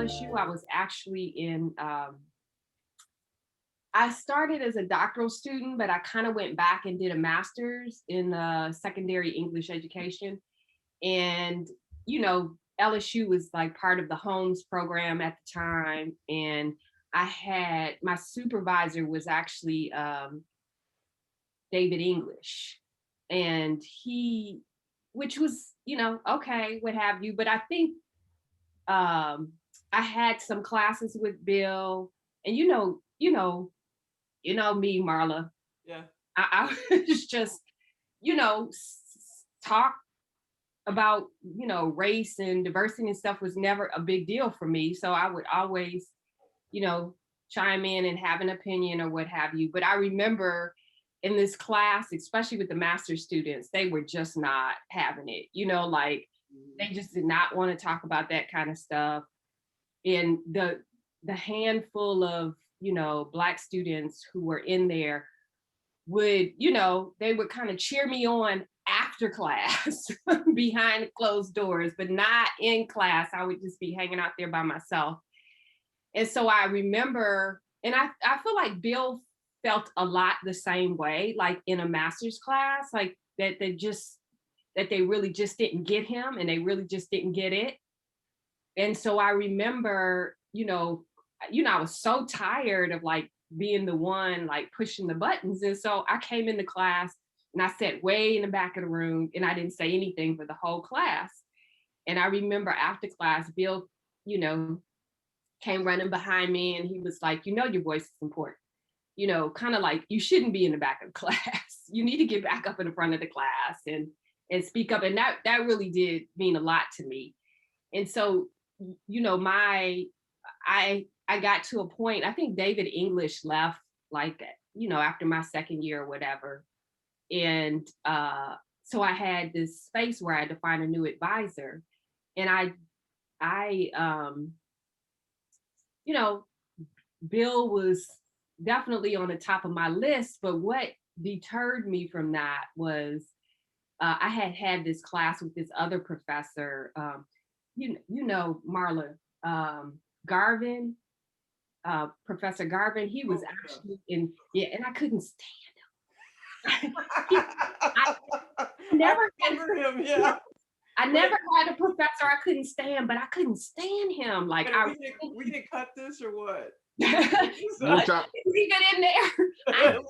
LSU. I was actually in, I started as a doctoral student, but I kind of went back and did a master's in secondary English education. And, LSU was like part of the Holmes program at the time. And I had my supervisor was actually David English. And which was, okay, what have you. But I think I had some classes with Bill, and me, Marla. Yeah. I was just, talk about, race and diversity and stuff was never a big deal for me. So I would always, you know, chime in and have an opinion or what have you. But I remember in this class, especially with the master's students, they were just not having it, like they just did not want to talk about that kind of stuff. And the handful of, Black students who were in there would, they would kind of cheer me on after class behind closed doors, but not in class. I would just be hanging out there by myself. And so I remember, and I feel like Bill felt a lot the same way, like in a master's class, like that they really just didn't get him and they really just didn't get it. And so I remember, I was so tired of like being the one like pushing the buttons. And so I came into class and I sat way in the back of the room and I didn't say anything for the whole class. And I remember after class, Bill, came running behind me and he was like, your voice is important. Kind of like you shouldn't be in the back of the class. You need to get back up in the front of the class and speak up. And that really did mean a lot to me. And so, I got to a point, I think David English left like, after my second year or whatever. And so I had this space where I had to find a new advisor. And Bill was definitely on the top of my list, but what deterred me from that was I had this class with this other professor, Marla, Garvin, Professor Garvin. He was actually and I couldn't stand him. I never had him, yeah. I never had a professor I couldn't stand, but I couldn't stand him. Like we didn't cut this or what? Leave it in there.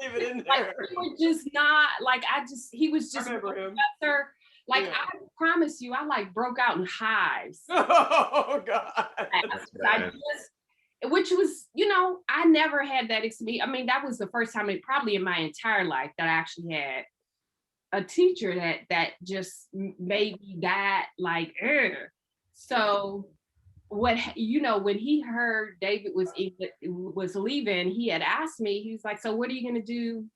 Leave it in there. Like, he was just not like he was just I remember him. Professor. Like I promise you, I like broke out in hives. Oh God. Which was, I never had that experience. I mean, that was the first time probably in my entire life that I actually had a teacher that just made me that like, ugh. So when he heard David was leaving, he had asked me, he was like, so what are you going to do,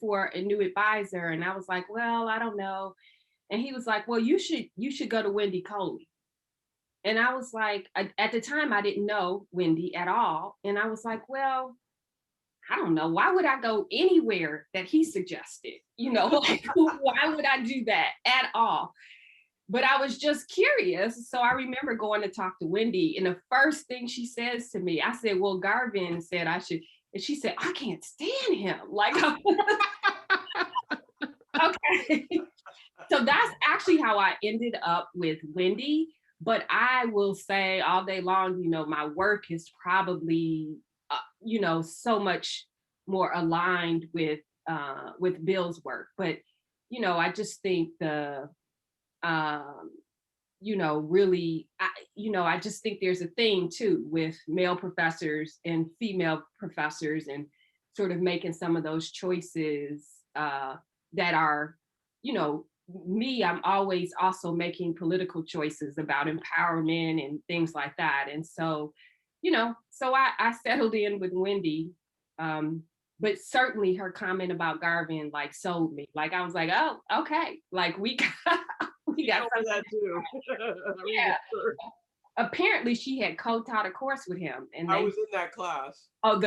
for a new advisor? And I was like, well, I don't know. And he was like, well, you should go to Wendy Coley. And I was like, at the time, I didn't know Wendy at all. And I was like, well, I don't know. Why would I go anywhere that he suggested? Like, why would I do that at all? But I was just curious. So I remember going to talk to Wendy. And the first thing she says to me, I said, well, Garvin said I should. And she said, I can't stand him. Like, okay. So that's actually how I ended up with Wendy. But I will say all day long, my work is probably, so much more aligned with Bill's work. But, I just think really, I just think there's a thing too with male professors and female professors and sort of making some of those choices that are, me, I'm always also making political choices about empowerment and things like that. And so, so I settled in with Wendy. But certainly her comment about Garvin like sold me. Like I was like, oh, okay. Like we got something that too. Yeah. Apparently she had co-taught a course with him. And I was in that class. Oh,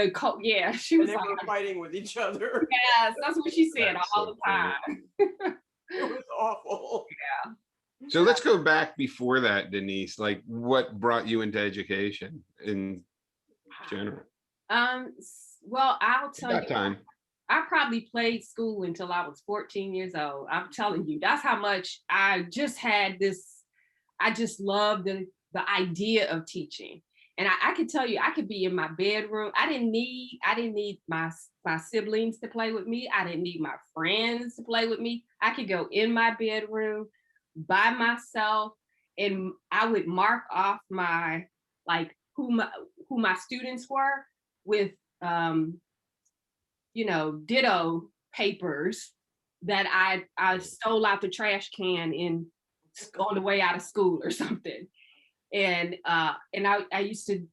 yeah. She was and they were fighting with each other. Yes, that's what she said all the time. It was awful. Yeah. So let's go back before that, Denise. Like, what brought you into education in general? Well, I'll tell That you, time. I probably played school until I was 14 years old. I'm telling you, that's how much I just had this. I just loved the idea of teaching. And I could tell you, I could be in my bedroom. I didn't need my siblings to play with me. I didn't need my friends to play with me. I could go in my bedroom by myself, and I would mark off my, like, who my students were with ditto papers that I stole out the trash can on the way out of school or something. And I used to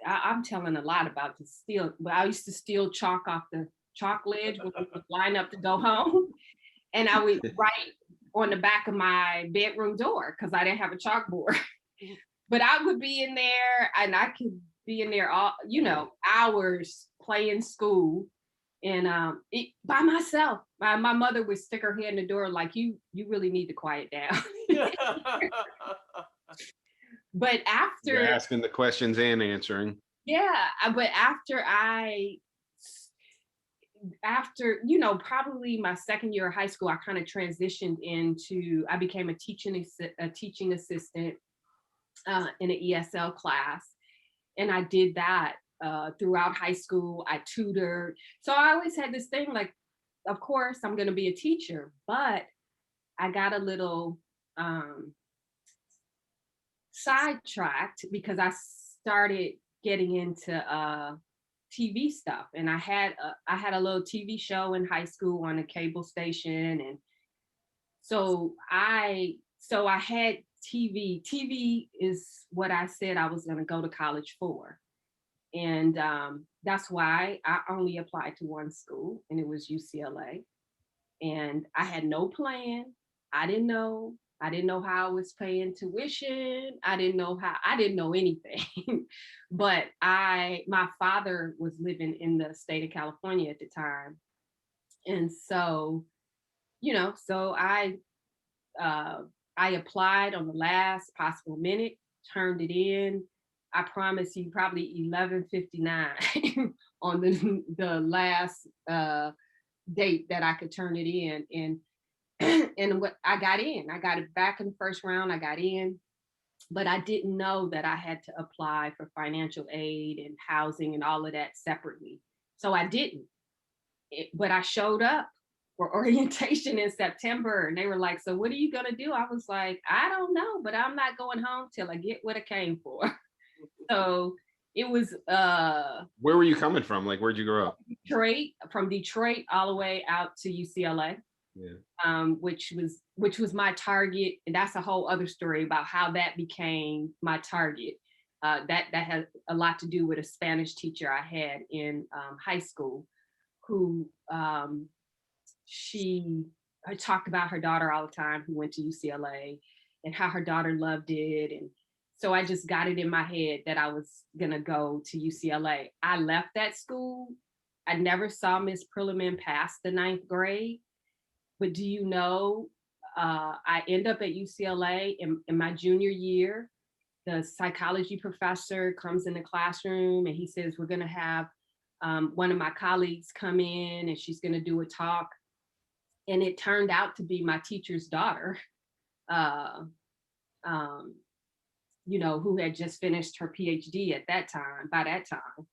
I'm telling a lot about the steal, but I used to steal chalk off the chalk ledge when we would line up to go home. And I would write on the back of my bedroom door because I didn't have a chalkboard. But I would be in there, and I could be in there all, hours playing school, and by myself. My mother would stick her head in the door like, you really need to quiet down. But You're after, asking the questions and answering. yeah, but after probably my second year of high school, I kind of transitioned I became a teaching assistant in an ESL class. And I did that throughout high school. I tutored. So I always had this thing like, of course, I'm going to be a teacher. But I got a little sidetracked because I started getting into TV stuff. And I had a little TV show in high school on a cable station. And so I had TV. TV is what I said I was going to go to college for. And that's why I only applied to one school, and it was UCLA. And I had no plan. I didn't know. I didn't know how I was paying tuition. I didn't know anything. But my father was living in the state of California at the time. And so, so I applied on the last possible minute, turned it in. I promise you, probably 11:59 on the last date that I could turn it in, and what I got in. I got it back in the first round. I got in, but I didn't know that I had to apply for financial aid and housing and all of that separately. So I didn't. But I showed up for orientation in September, and they were like, so what are you going to do? I was like, I don't know, but I'm not going home till I get what I came for. So it was Where were you coming from? Like, where'd you grow up? From Detroit all the way out to UCLA. Yeah. Which was my target, and that's a whole other story about how that became my target. That has a lot to do with a Spanish teacher I had in high school, who I talked about her daughter all the time, who went to UCLA, and how her daughter loved it. And so I just got it in my head that I was gonna go to UCLA. I left that school. I never saw Miss Perlman past the 9th grade. But do you know, I end up at UCLA in my junior year. The psychology professor comes in the classroom and he says, we're gonna have one of my colleagues come in and she's gonna do a talk. And it turned out to be my teacher's daughter, who had just finished her PhD by that time.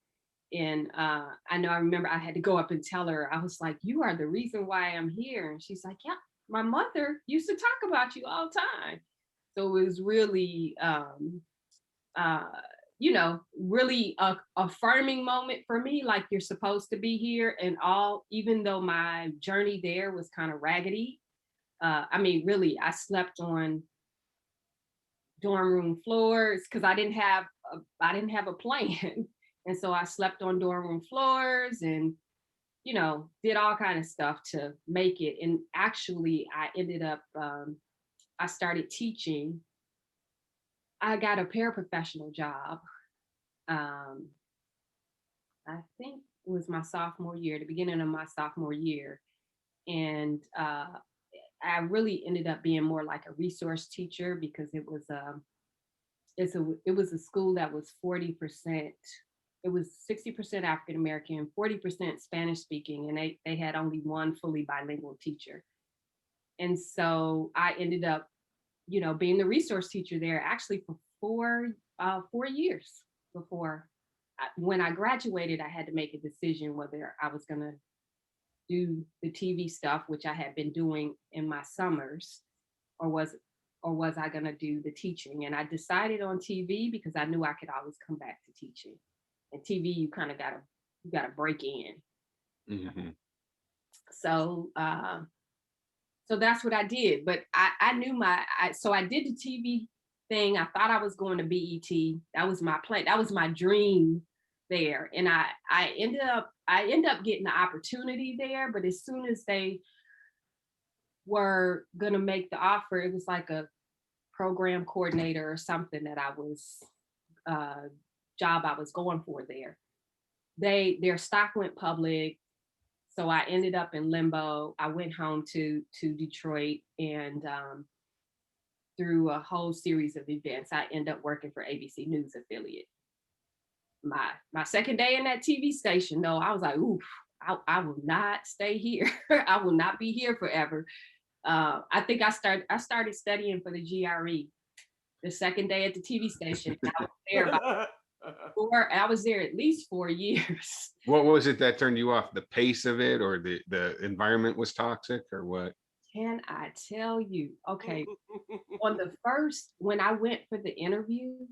And I remember I had to go up and tell her, I was like, you are the reason why I'm here. And she's like, yeah, my mother used to talk about you all the time. So it was really, really a affirming moment for me, like you're supposed to be here. And even though my journey there was kind of raggedy, really, I slept on dorm room floors because I didn't have a plan. And so I slept on dorm room floors and, did all kind of stuff to make it. And actually, I ended up, I started teaching. I got a paraprofessional job. I think it was my sophomore year, the beginning of my sophomore year. And I really ended up being more like a resource teacher because it was a school that was 40%. It was 60% African American, 40% Spanish speaking, and they had only one fully bilingual teacher. And so I ended up, being the resource teacher there actually for 4 years before. When I graduated, I had to make a decision whether I was going to do the TV stuff, which I had been doing in my summers, or was I going to do the teaching. And I decided on TV because I knew I could always come back to teaching. And TV, you kind of gotta break in. Mm-hmm. So that's what I did. But I knew so I did the TV thing. I thought I was going to BET. That was my plan. That was my dream there. And I ended up getting the opportunity there. But as soon as they were gonna make the offer, it was like a program coordinator or something that job I was going for there. Their stock went public. So I ended up in limbo. I went home to Detroit, and through a whole series of events, I ended up working for ABC News affiliate. My second day in that TV station, though, I was like, oof, I will not stay here. I will not be here forever. I think I started studying for the GRE the second day at the TV station. I was there at least 4 years. What was it that turned you off? The pace of it, or the environment was toxic, or what? Can I tell you? Okay. When I went for the interview,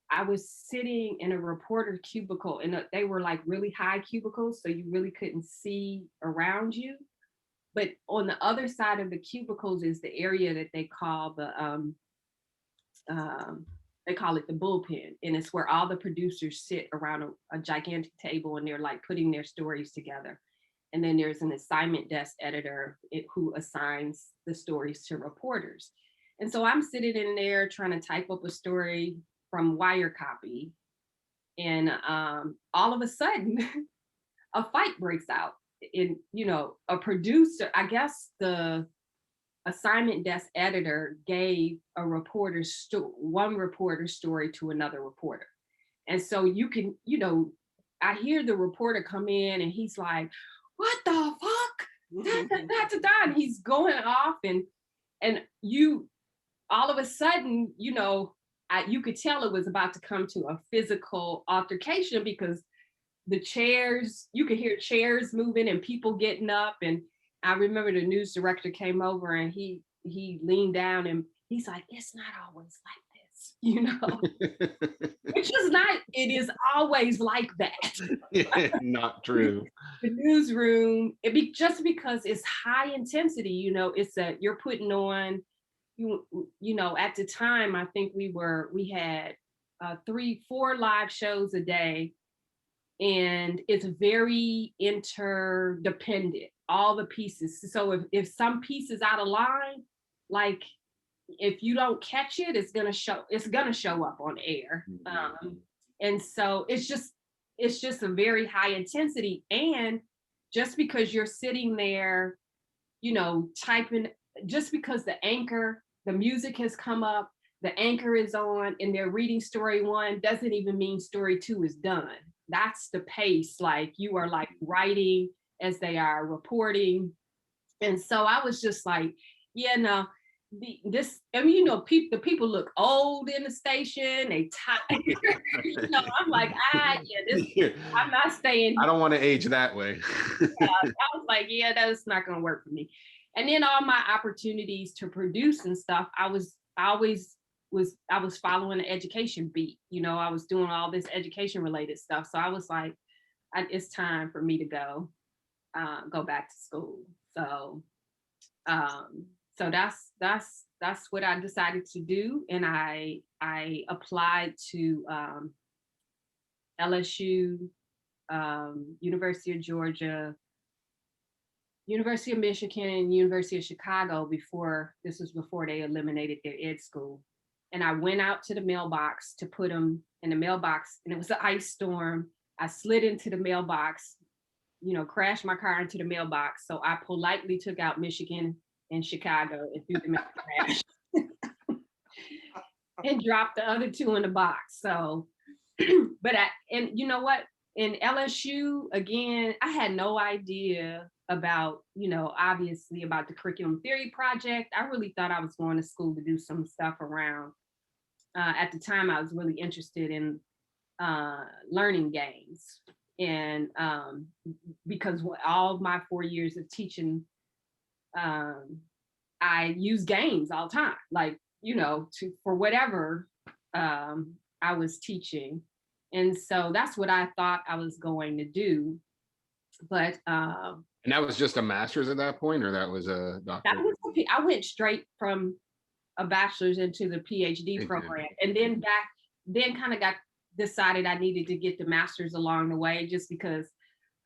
I was sitting in a reporter cubicle, and they were like really high cubicles, so you really couldn't see around you. But on the other side of the cubicles is the area that they call it the bullpen, and it's where all the producers sit around a gigantic table, and they're like putting their stories together. And then there's an assignment desk editor who assigns the stories to reporters. And so I'm sitting in there trying to type up a story from wire copy, and all of a sudden a fight breaks out. And a producer, I guess the assignment desk editor gave one reporter's story to another reporter. And so you can, I hear the reporter come in, and he's like, what the fuck? And he's going off, and you, all of a sudden, you could tell it was about to come to a physical altercation, because you could hear chairs moving and people getting up. And I remember the news director came over, and he leaned down, and he's like, it's not always like this, Which is not, it is always like that. Yeah, not true. The newsroom, just because it's high intensity, it's you're putting on, at the time, I think we had 3-4 live shows a day, and it's very interdependent, all the pieces. So if some piece is out of line, like if you don't catch it, it's gonna show up on air. And so it's just a very high intensity. And just because you're sitting there, typing, just because the music has come up, the anchor is on, and they're reading story 1, doesn't even mean story 2 is done. That's the pace. Like, you are like writing as they are reporting. And so I was just like, yeah, no, the people look old in the station. They I'm like, I'm not staying. I don't want to age that way. I was like, yeah, that's not going to work for me. And then all my opportunities to produce and stuff, I was following the education beat. I was doing all this education related stuff. So I was like, it's time for me to go back to school. So that's what I decided to do. And I applied to LSU, University of Georgia, University of Michigan, and University of Chicago before they eliminated their ed school. And I went out to the mailbox to put them in the mailbox, and it was an ice storm. I slid into the mailbox, crashed my car into the mailbox. So I politely took out Michigan in Chicago and threw them in the trash and dropped the other 2 in the box. So, and you know what? In LSU, again, I had no idea about, obviously about the curriculum theory project. I really thought I was going to school to do some stuff around. At the time, I was really interested in learning games. And because all my 4 years of teaching, I use games all the time, like, for whatever I was teaching. And so that's what I thought I was going to do. But and that was just a master's at that point, or that was a doctorate? I went straight from a bachelor's into the PhD program, and then kind of got decided I needed to get the master's along the way, just because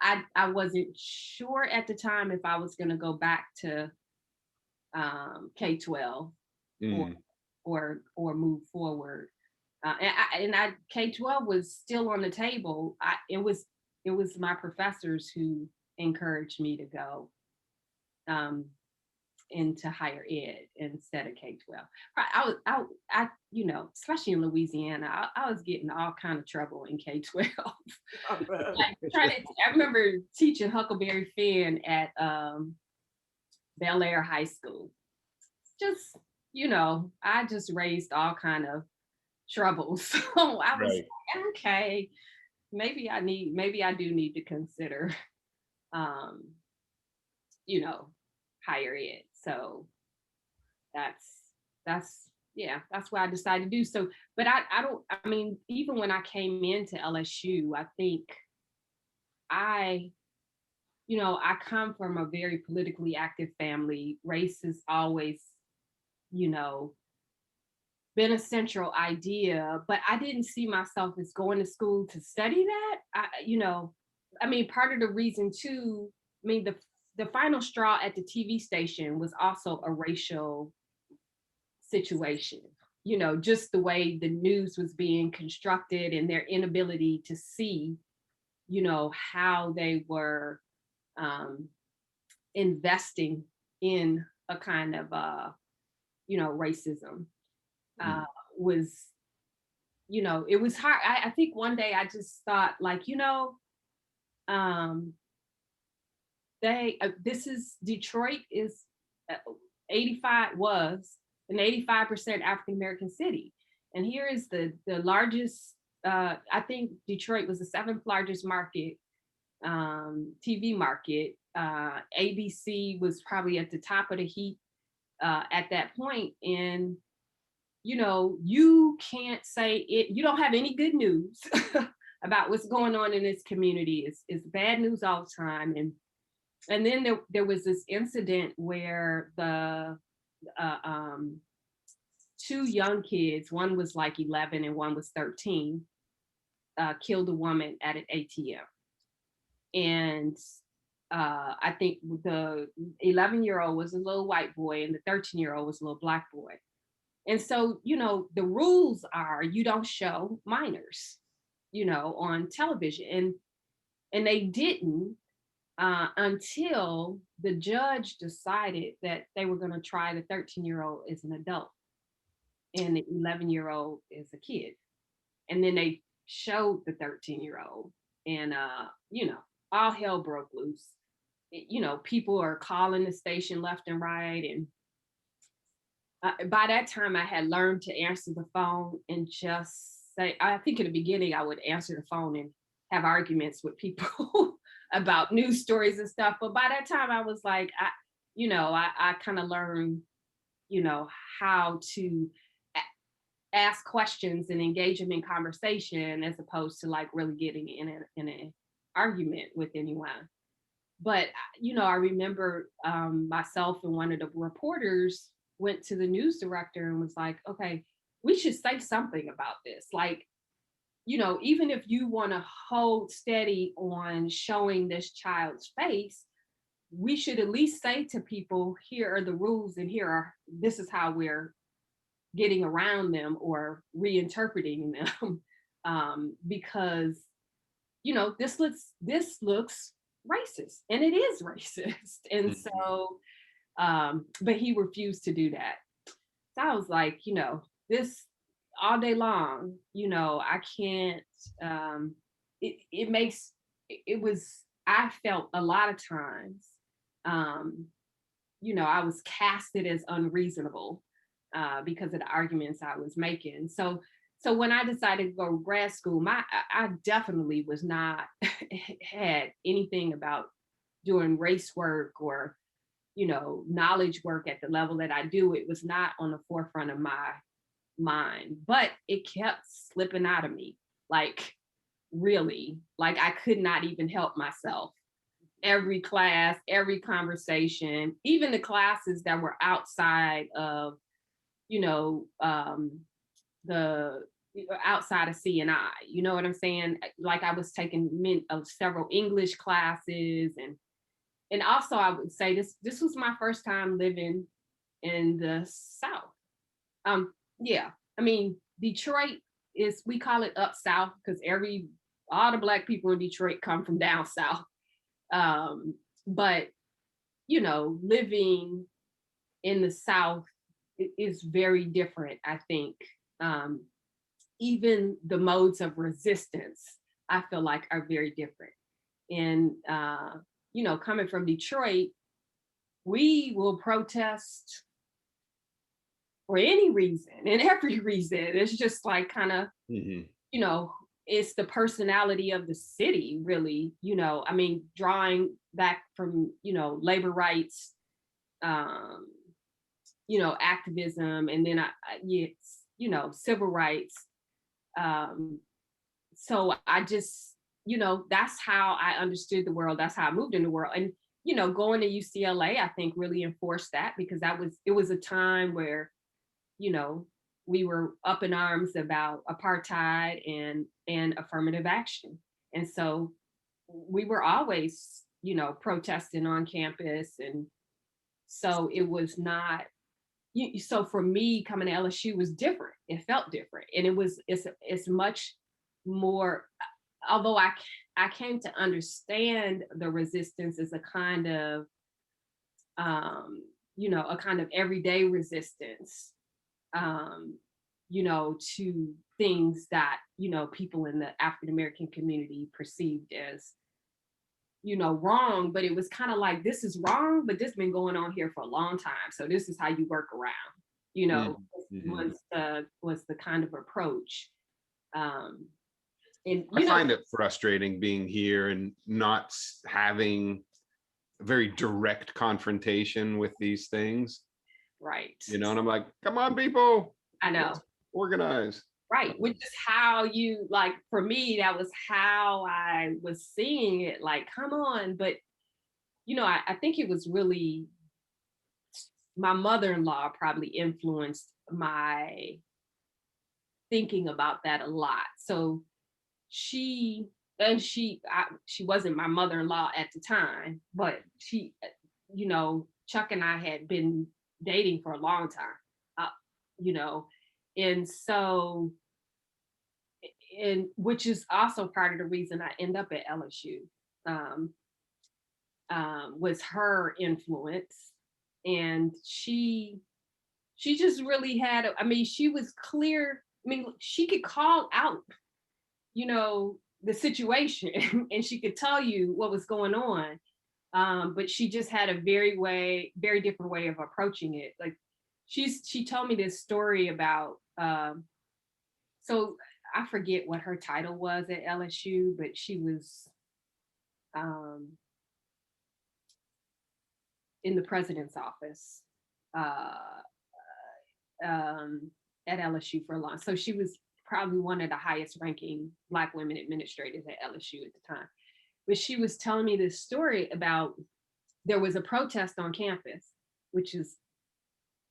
I wasn't sure at the time if I was going to go back to K-12 or move forward. And K-12 was still on the table. It was my professors who encouraged me to go into higher ed instead of K-12. I especially in Louisiana, I was getting all kind of trouble in K-12. I remember teaching Huckleberry Finn at Bel Air High School. Just, I just raised all kind of troubles. So I was like, okay, maybe I do need to consider, higher ed. So that's what I decided to do. So, but even when I came into LSU, I think I come from a very politically active family. Race has always, been a central idea, but I didn't see myself as going to school to study that. Part of the reason too, the final straw at the TV station was also a racial situation, just the way the news was being constructed and their inability to see, how they were investing in a kind of, racism. Was, it was hard. I think one day I just thought, like, Detroit is 85 an 85% African American city, and here is the largest. I think Detroit was the 7th largest market, TV market. ABC was probably at the top of the heap at that point, and you can't say it. You don't have any good news about what's going on in this community. It's bad news all the time, and then there was this incident where the 2 young kids, one was like 11 and one was 13, killed a woman at an ATM. And I think the 11-year-old was a little white boy and the 13-year-old was a little black boy. And so, the rules are you don't show minors, on television. And they didn't until the judge decided that they were going to try the 13-year-old as an adult and the 11-year-old as a kid. And then they showed the 13-year-old, and, all hell broke loose. People are calling the station left and right. And by that time I had learned to answer the phone and just say, I think in the beginning I would answer the phone and have arguments with people about news stories and stuff. But by that time I was like, I kind of learned, how to ask questions and engage them in conversation as opposed to like really getting in an argument with anyone. But, I remember myself and one of the reporters went to the news director and was like, okay, we should say something about this. Like, even if you want to hold steady on showing this child's face, we should at least say to people, here are the rules and this is how we're getting around them or reinterpreting them. Because, this looks racist, and it is racist. And so But he refused to do that. So I was like, this all day long, I can't, it makes, it was, I felt a lot of times, I was casted as unreasonable because of the arguments I was making. So when I decided to go to grad school, I definitely was not had anything about doing race work or, knowledge work at the level that I do. It was not on the forefront of my mind, but it kept slipping out of me. Like, really, like I could not even help myself. Every class, every conversation, even the classes that were outside of, the outside of CNI, you know what I'm saying? Like I was taking several English classes, and also I would say this was my first time living in the South. Yeah, I mean, Detroit we call it up South because all the Black people in Detroit come from down South. But, living in the South is very different, I think. Even the modes of resistance, I feel like, are very different. And, coming from Detroit, we will protest for any reason and every reason. It's just like kind of, it's the personality of the city, really. I mean, drawing back from, labor rights, activism, and then civil rights. So I just, that's how I understood the world. That's how I moved in the world. And, going to UCLA, I think really enforced that because it was a time where, we were up in arms about apartheid and affirmative action. And so we were always, protesting on campus. And so it was not, so for me, coming to LSU was different. It felt different. And it's much more, although I came to understand the resistance as a kind of, a kind of everyday resistance, to things that, people in the African American community perceived as, wrong, but it was kind of like, this is wrong, but this has been going on here for a long time. So this is how you work around, was the kind of approach. And I find it frustrating being here and not having a very direct confrontation with these things. Right. And I'm like, come on, people. I know. Let's organize. Right. Which is how you, like, for me, that was how I was seeing it. Like, come on. But, I think it was really my mother-in-law probably influenced my thinking about that a lot. So she wasn't my mother-in-law at the time, but she, Chuck and I had been dating for a long time, and so, and which is also part of the reason I end up at LSU, was her influence. And she just really had, she was clear. She could call out, the situation and she could tell you what was going on. But she just had a very different way of approaching it. Like she told me this story about, so I forget what her title was at LSU, but she was in the president's office at LSU for a long. So she was probably one of the highest ranking Black women administrators at LSU at the time. But she was telling me this story about, there was a protest on campus, which is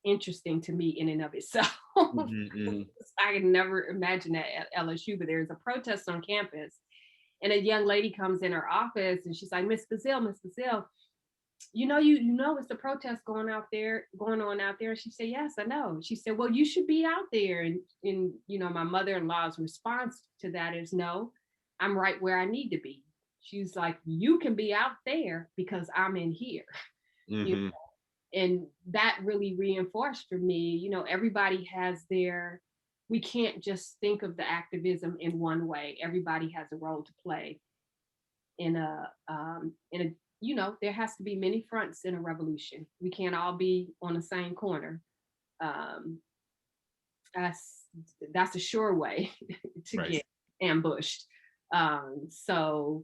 interesting to me in and of itself. I could never imagine that at LSU, but there's a protest on campus and a young lady comes in her office and she's like, Miss Baszile, you know, it's a protest going on out there. And she said, yes, I know. She said, well, you should be out there. And my mother-in-law's response to that is, no, I'm right where I need to be. She's like, you can be out there because I'm in here. And that really reinforced for me, you know, everybody has their, we can't just think of the activism in one way. Everybody has a role to play in a, you know, there has to be many fronts in a revolution. We can't all be on the same corner. Um, that's that's a sure way to Right. get ambushed. So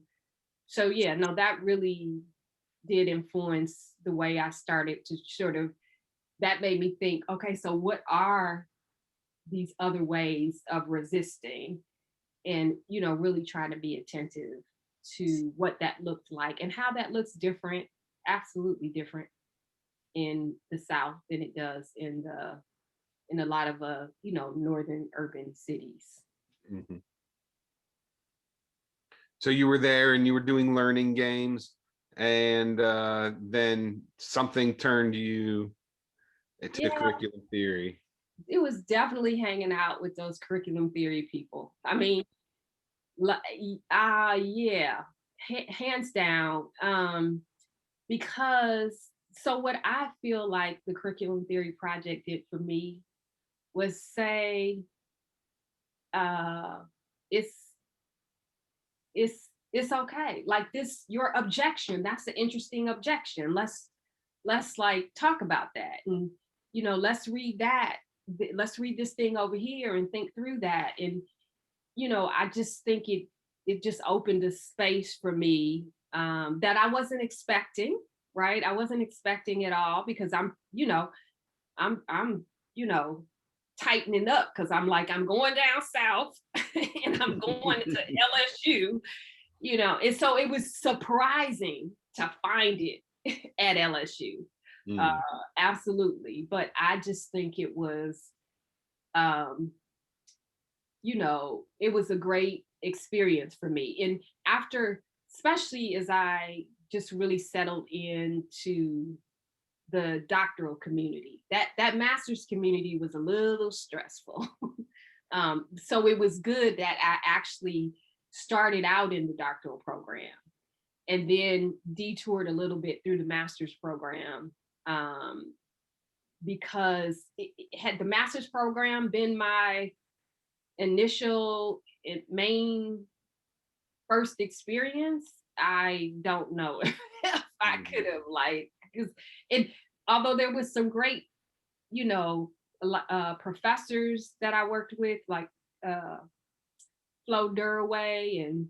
yeah, no, that really did influence the way I started to sort of, that made me think, okay, so what are these other ways of resisting? And, you know, really trying to be attentive to what that looked like and how that looks different, absolutely different in the South than it does in a lot of you know, northern urban cities. Mhm. So you were there and you were doing learning games, and then something turned you to Yeah, curriculum theory. it was definitely hanging out with those curriculum theory people. I mean, yeah, hands down. Because so what I feel like the curriculum theory project did for me was say, uh, it's it's okay. Like this, your objection, that's an interesting objection. Let's like talk about that. And you know, let's read that. Let's read this thing over here and think through that. And you know, I just think it just opened a space for me that I wasn't expecting, right? I wasn't expecting at all because I'm, you know, I'm, you know, tightening up because I'm like, I'm going down south and I'm going to LSU, you know, and so it was surprising to find it at LSU. Uh, Mm. Absolutely. But I just think it was, um, you know, it was a great experience for me. And after, especially as I just really settled into the doctoral community, that master's community was a little stressful. So it was good that I actually started out in the doctoral program and then detoured a little bit through the master's program, because had the master's program been my initial main first experience, I don't know if I could have like, because it, although there was some great, you know, professors that I worked with, like uh, Flo Duraway and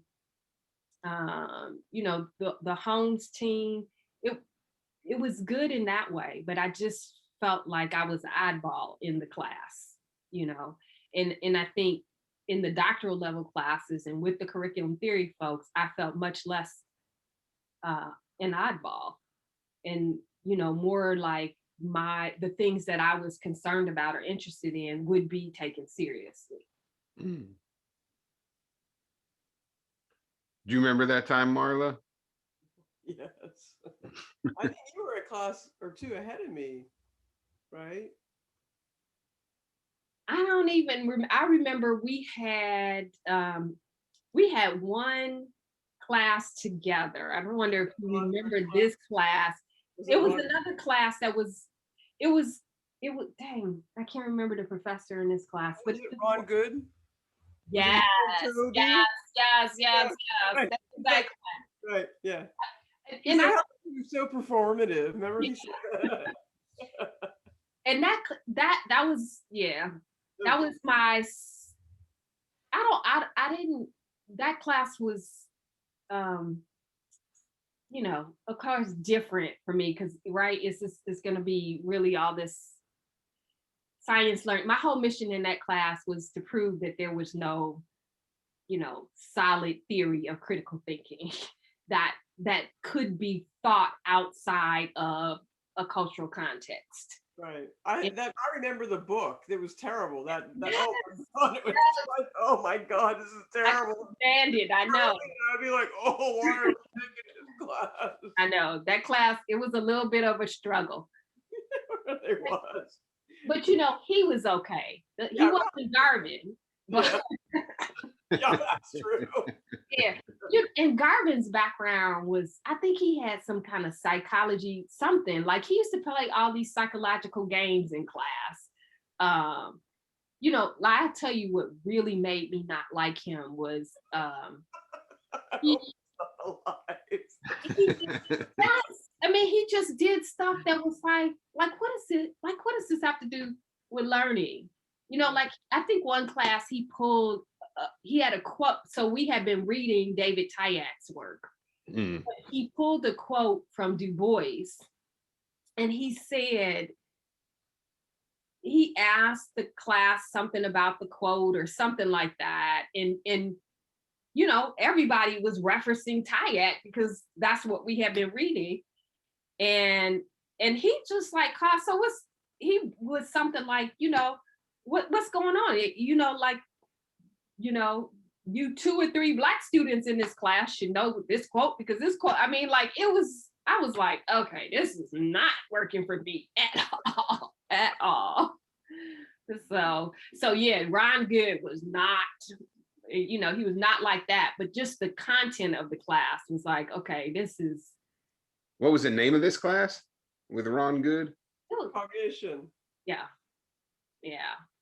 you know, the Holmes team. It it was good in that way, but I just felt like I was an oddball in the class, you know. And I think in the doctoral level classes and with the curriculum theory folks, I felt much less an oddball, and you know, more like the things that I was concerned about or interested in would be taken seriously. Mm. Do you remember that time, Marla? Yes. I think you were a class or two ahead of me, right? I don't even I remember we had one class together. I wonder if you remember this class. Was It it was Ron? another class that was, it was, it was, dang, I can't remember the professor in this class, but Was it Ron Good? Was yes, it Toby? yes. Right, That's right, exactly. right, yeah. He And said, I how are you so performative? Remember he said that? and that was, yeah, that was my, I didn't, that class was um you know, of course different for me because right, it's going to be really all this science learning. My whole mission in that class was to prove that there was no, you know, solid theory of critical thinking that could be thought outside of a cultural context. Right. And I remember the book. It was terrible. That yes, oh my god, it was like, oh my god, this is I terrible. stand it. I know. I'd be like, oh, why are we taking this class? I know that class. It was a little bit of a struggle, It was. but you know, he was okay. He Yeah, wasn't Garvin, but yeah, yeah, that's true. yeah, And Garvin's background was, I think he had some kind of psychology, something like he used to play all these psychological games in class. I tell you what really made me not like him was he, he just did stuff that was like what is it? Like, what does this have to do with learning? Like I think one class he pulled, he had a quote. So we had been reading David Tayak's work. He pulled a quote from Du Bois, and he said, he asked the class something about the quote or something like that. And everybody was referencing Tayak because that's what we had been reading. And he just like, so he was something like, what's going on? You 2 or 3 Black students in this class should know this quote, because this quote, I was like, okay, this is not working for me at all. So yeah, Ron Good was not, he was not like that, but just the content of the class was like, okay, this is. What was the name of this class with Ron Good? Cognition. Yeah.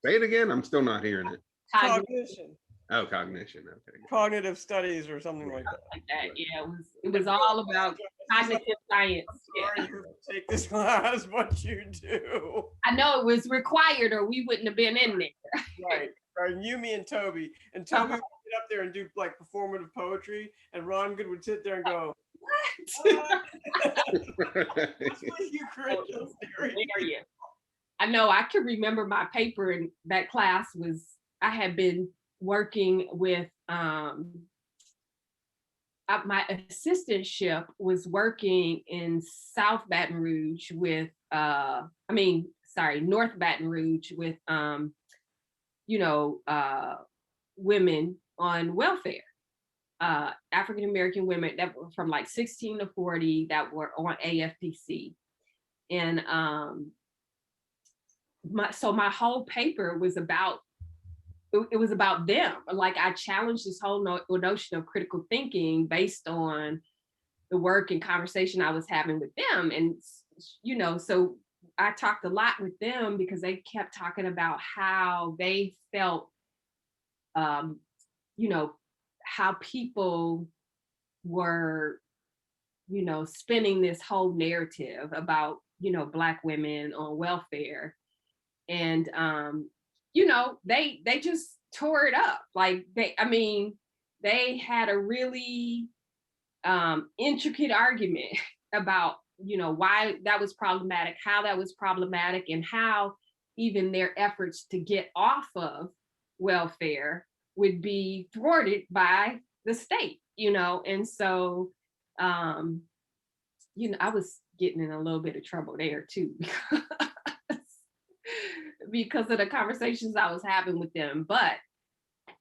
Say it again. I'm still not hearing it. Cognition. Oh, cognition. Okay. Cognitive studies or something like that. Yeah, it was all about cognitive science. Sorry, you take this class, but you do. I know it was required, or we wouldn't have been in there. Right. You, me, and Toby. And Toby would get up there and do like performative poetry, and Ron Good would sit there and go, "What? That's what you critical theory." I know. I can remember my paper in that class was, I had been working with my assistantship was working in South Baton Rouge with North Baton Rouge with women on welfare, African American women that were from like 16 to 40 that were on AFPC. And my whole paper was about, it was about them. Like I challenged this whole notion of critical thinking based on the work and conversation I was having with them. And, so I talked a lot with them because they kept talking about how they felt, how people were, spinning this whole narrative about, Black women on welfare. And, they just tore it up. Like they had a really intricate argument about, why that was problematic, how that was problematic, and how even their efforts to get off of welfare would be thwarted by the state, and so, I was getting in a little bit of trouble there too, because of the conversations I was having with them. But,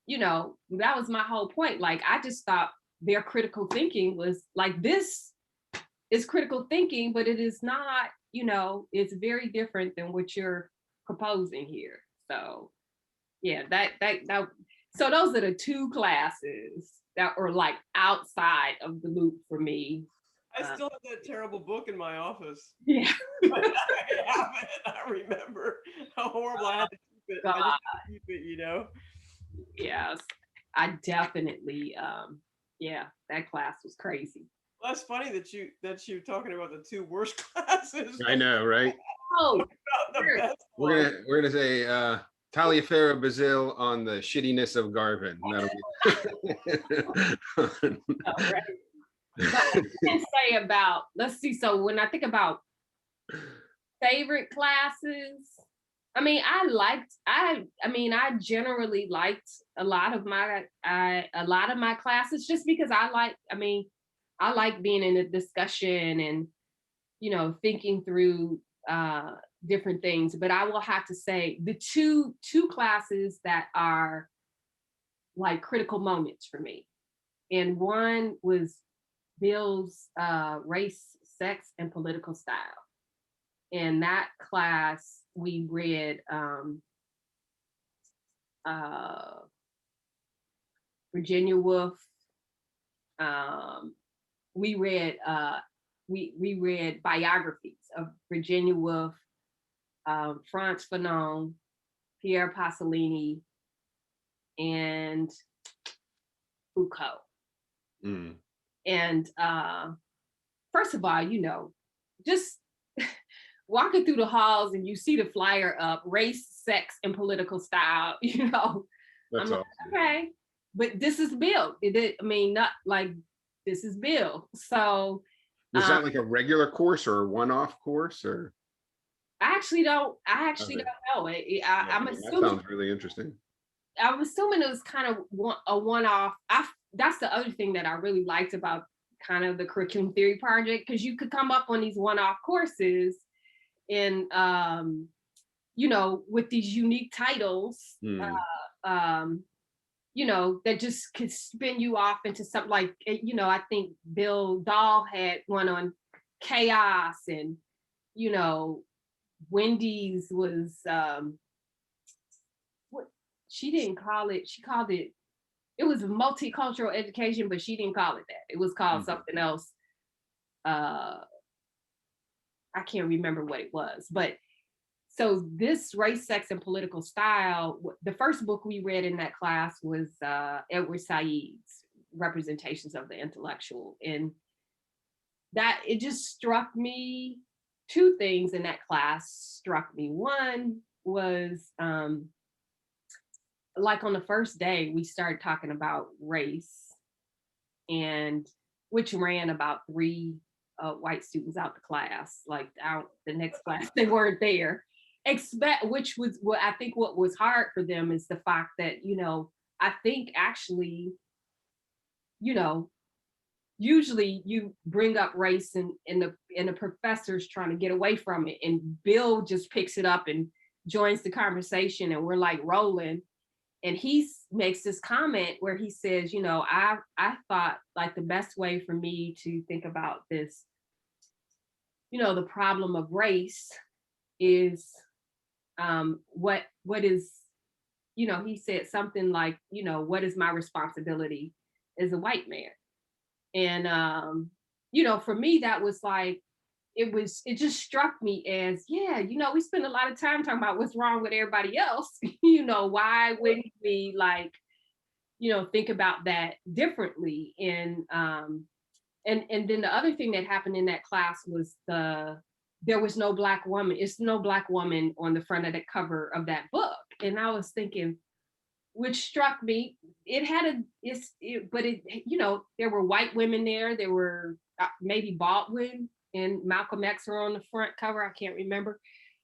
that was my whole point. Like, I just thought their critical thinking was like, this is critical thinking, but it is not, it's very different than what you're proposing here. So yeah, so those are the 2 classes that were like outside of the loop for me. I still have that terrible book in my office. Yeah. I have it. I remember how horrible I had to keep it. I just had to keep it, Yes, I definitely, that class was crazy. Well, that's funny that you're talking about the 2 worst classes. I know, right? Oh, the best we're gonna say Taliaferro-Baszile on the shittiness of Garvin. That'll be right. But I can say about, let's see, so when I think about favorite classes, I generally liked a lot of my classes, just because I like being in a discussion and, thinking through different things. But I will have to say the two classes that are like critical moments for me. And one was Bill's Race, Sex, and Political Style. In that class, we read Virginia Woolf, we read we read biographies of Virginia Woolf, Frantz Fanon, Pierre Pasolini, and Foucault. Mm. And first of all, just walking through the halls and you see the flyer up, race, sex, and political style, That's I'm like, awesome. okay, but this is Bill. Not like this is Bill. So Was that like a regular course or a one-off course, or? I actually don't Okay. know. I'm That assuming sounds really interesting. I'm assuming it was kind of a one-off. That's the other thing that I really liked about kind of the curriculum theory project, because you could come up on these one-off courses and with these unique titles, that just could spin you off into something like, I think Bill Dahl had one on chaos, and Wendy's was what she didn't call it. She called it. It was multicultural education, but she didn't call it that. It was called something else. I can't remember what it was, but so this race, sex, and political style. The first book we read in that class was Edward Said's Representations of the Intellectual, and that it just struck me. Two things in that class struck me. One was like on the first day we started talking about race, and which ran about 3 white students out the class, like out the next class they weren't there. Which was what I think what was hard for them is the fact that I think actually usually you bring up race and the professor's trying to get away from it, and Bill just picks it up and joins the conversation, and we're like rolling. And he makes this comment where he says, I thought like the best way for me to think about this, the problem of race is what is, he said something like, what is my responsibility as a white man? And for me, that was like, it just struck me as, we spend a lot of time talking about what's wrong with everybody else. Why wouldn't we think about that differently? And then the other thing that happened in that class was there was no Black woman. It's no Black woman on the front of the cover of that book. And I was thinking, which struck me, there were white women there. There were maybe Baldwin and Malcolm X were on the front cover. I can't remember,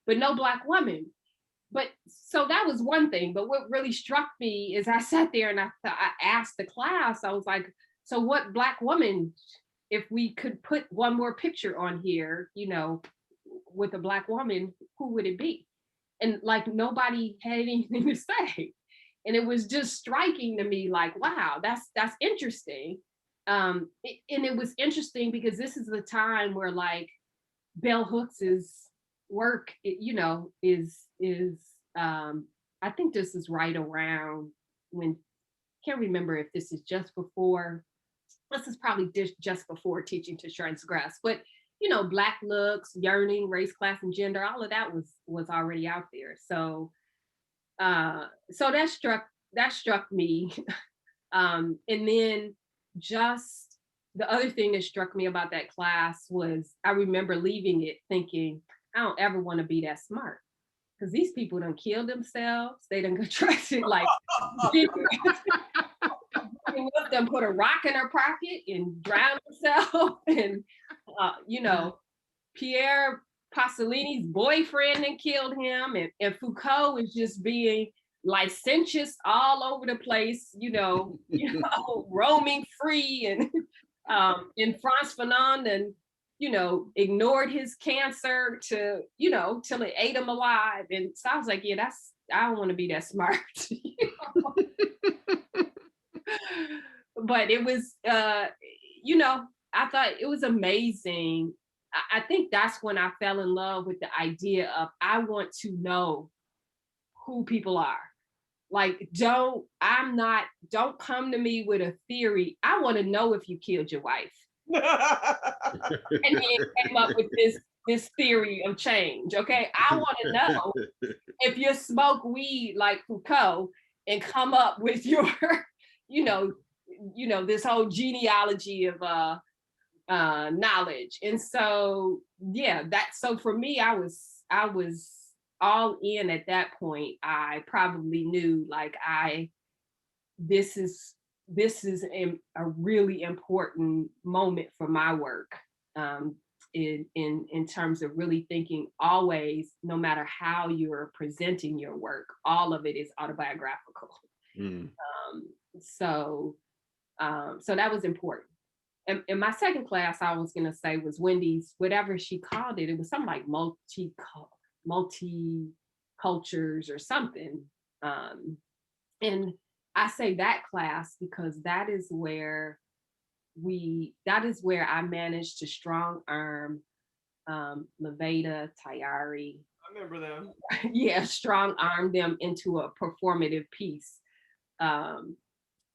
but no Black woman. But so that was one thing. But what really struck me is I sat there and I asked the class, I was like, so what Black woman, if we could put one more picture on here, with a Black woman, who would it be? And like nobody had anything to say. And it was just striking to me, like, wow, that's interesting. And it was interesting because this is the time where like Bell Hooks's work, is I think this is right around when, can't remember if this is just before. This is probably just before Teaching to Transgress, but Black looks, yearning, race, class, and gender, all of that was already out there. So that struck me. And then just the other thing that struck me about that class was I remember leaving it thinking, I don't ever want to be that smart, because these people done kill themselves. They done contracted like them, put a rock in her pocket and drown themselves. And Pierre Pasolini's boyfriend and killed him, and Foucault is just being licentious all over the place, roaming free, and Frantz Fanon, and ignored his cancer till it ate him alive. And so I was like, I don't want to be that smart. But it was I thought it was amazing. I think that's when I fell in love with the idea of I want to know who people are. Like, don't come to me with a theory. I want to know if you killed your wife. And then came up with this theory of change. Okay. I want to know if you smoke weed like Foucault and come up with your, you know, this whole genealogy of knowledge. And so, yeah, so for me, I was all in at that point. I probably knew like this is a really important moment for my work, in terms of really thinking always, no matter how you're presenting your work, all of it is autobiographical. Mm. So that was important. And in my second class, I was gonna say was Wendy's, whatever she called it. It was something like multi cultures or something. And I say that class because that is where I managed to strong arm Levada, Tayari. I remember them. Yeah, strong arm them into a performative piece,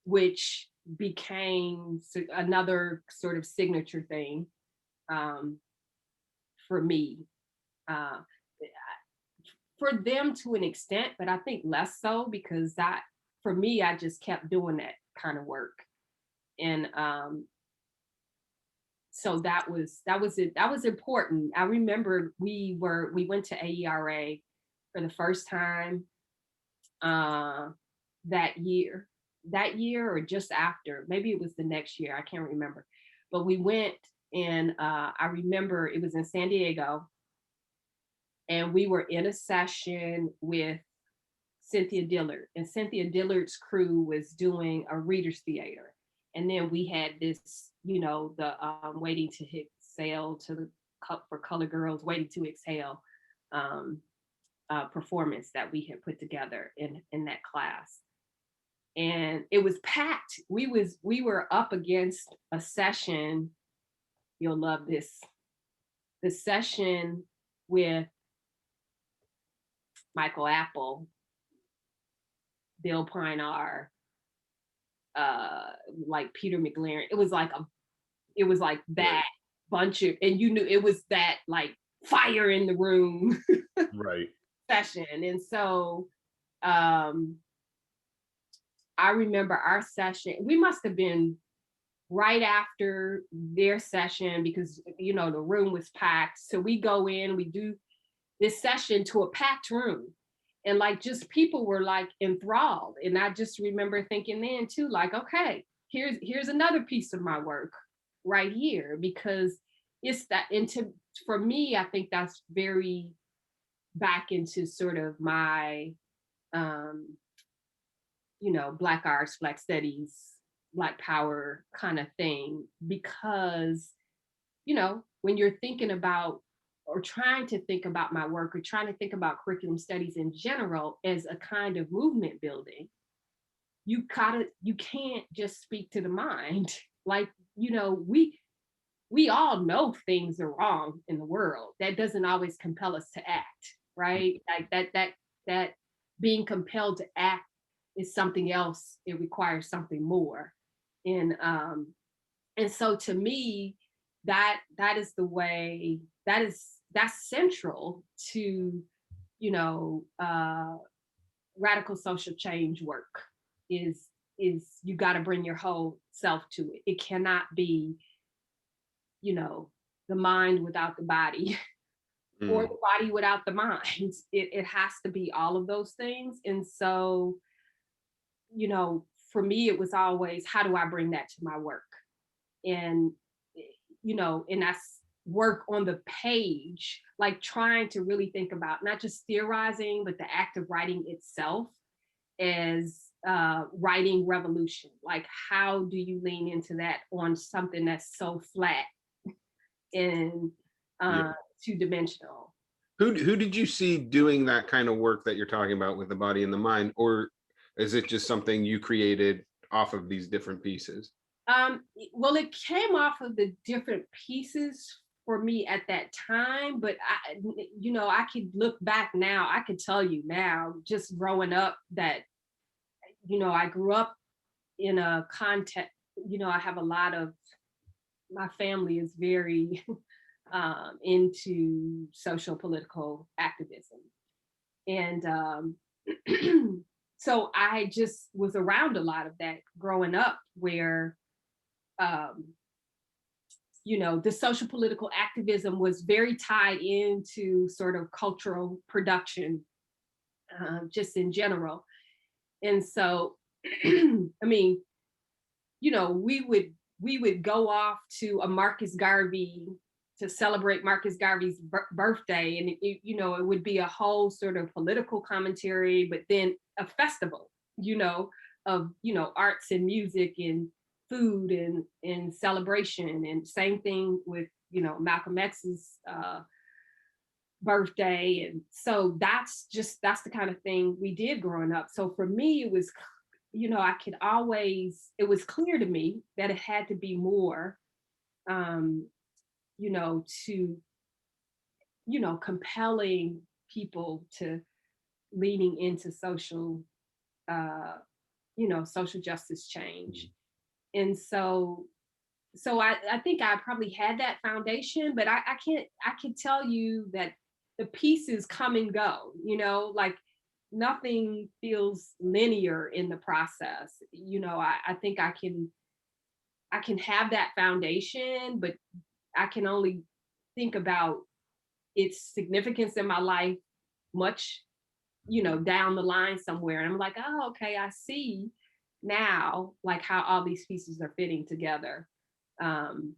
which became another sort of signature thing for me. For them to an extent, but I think less so because for me, I just kept doing that kind of work. And so that was it. That was important. I remember we went to AERA for the first time that year or just after. Maybe it was the next year. I can't remember. But we went, and I remember it was in San Diego, and we were in a session with Cynthia Dillard, and Cynthia Dillard's crew was doing a reader's theater. And then we had this, the Waiting to Exhale for Color Girls, Waiting to Exhale performance that we had put together in that class. And it was packed. We were up against a session, you'll love this, the session with Michael Apple, Bill Pinar, like Peter McLaren. It was like that bunch of, and you knew it was that like fire in the room right session. And so I remember our session, we must have been right after their session because the room was packed. So we go in, we do this session to a packed room. And like, just people were like enthralled. And I just remember thinking then too, like, okay, here's another piece of my work right here, because it's that, for me, I think that's very back into sort of my, Black arts, Black studies, Black power kind of thing, because, when you're thinking about or trying to think about my work or trying to think about curriculum studies in general as a kind of movement building, you can't just speak to the mind. Like, we all know things are wrong in the world. That doesn't always compel us to act, right? Like that being compelled to act is something else. It requires something more. And so to me, that is the way, that's central to radical social change work, is you got to bring your whole self to it. It cannot be the mind without the body or the body without the mind. It has to be all of those things. And so for me, it was always, how do I bring that to my work? And and that's work on the page, like trying to really think about not just theorizing, but the act of writing itself as writing revolution. Like, how do you lean into that on something that's so flat and two-dimensional? Who did you see doing that kind of work that you're talking about with the body and the mind, or is it just something you created off of these different pieces? Well, it came off of the different pieces for me at that time, but I could look back now. I could tell you now, just growing up, that I grew up in a context, I have a lot of, my family is very into social political activism. And so I just was around a lot of that growing up where, um, the social political activism was very tied into sort of cultural production, just in general. And so, I mean, we would go off to a Marcus Garvey to celebrate Marcus Garvey's birthday, and it would be a whole sort of political commentary, but then a festival, of arts and music and food and celebration, and same thing with Malcolm X's birthday. And so that's the kind of thing we did growing up. So for me, it was, I could always, it was clear to me that it had to be more, to, compelling people to leaning into uh, social justice change. And so I think I probably had that foundation, but I can tell you that the pieces come and go, like nothing feels linear in the process. I think I can have that foundation, but I can only think about its significance in my life much, down the line somewhere. And I'm like, oh, okay, I see now like how all these pieces are fitting together. Um,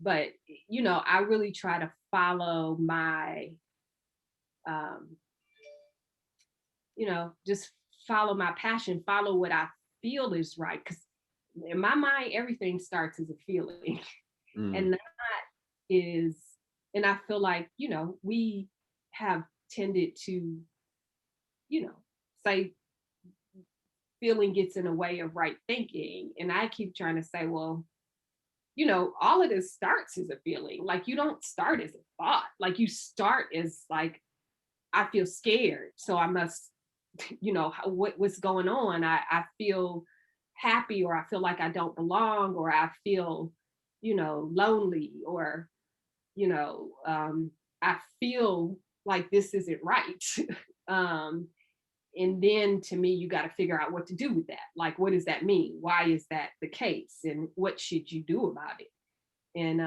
but I really try to follow my, um, just follow my passion, follow what I feel is right. Because in my mind, everything starts as a feeling. And that is, and I feel like, we have tended to, say feeling gets in the way of right thinking. And I keep trying to say, well, all of this starts as a feeling. Like you don't start as a thought. Like you start as like, I feel scared. So I must, what's going on? I feel happy, or I feel like I don't belong, or I feel, lonely, or, I feel like this isn't right. um, and then to me, you got to figure out what to do with that. Like, what does that mean? Why is that the case? And what should you do about it? And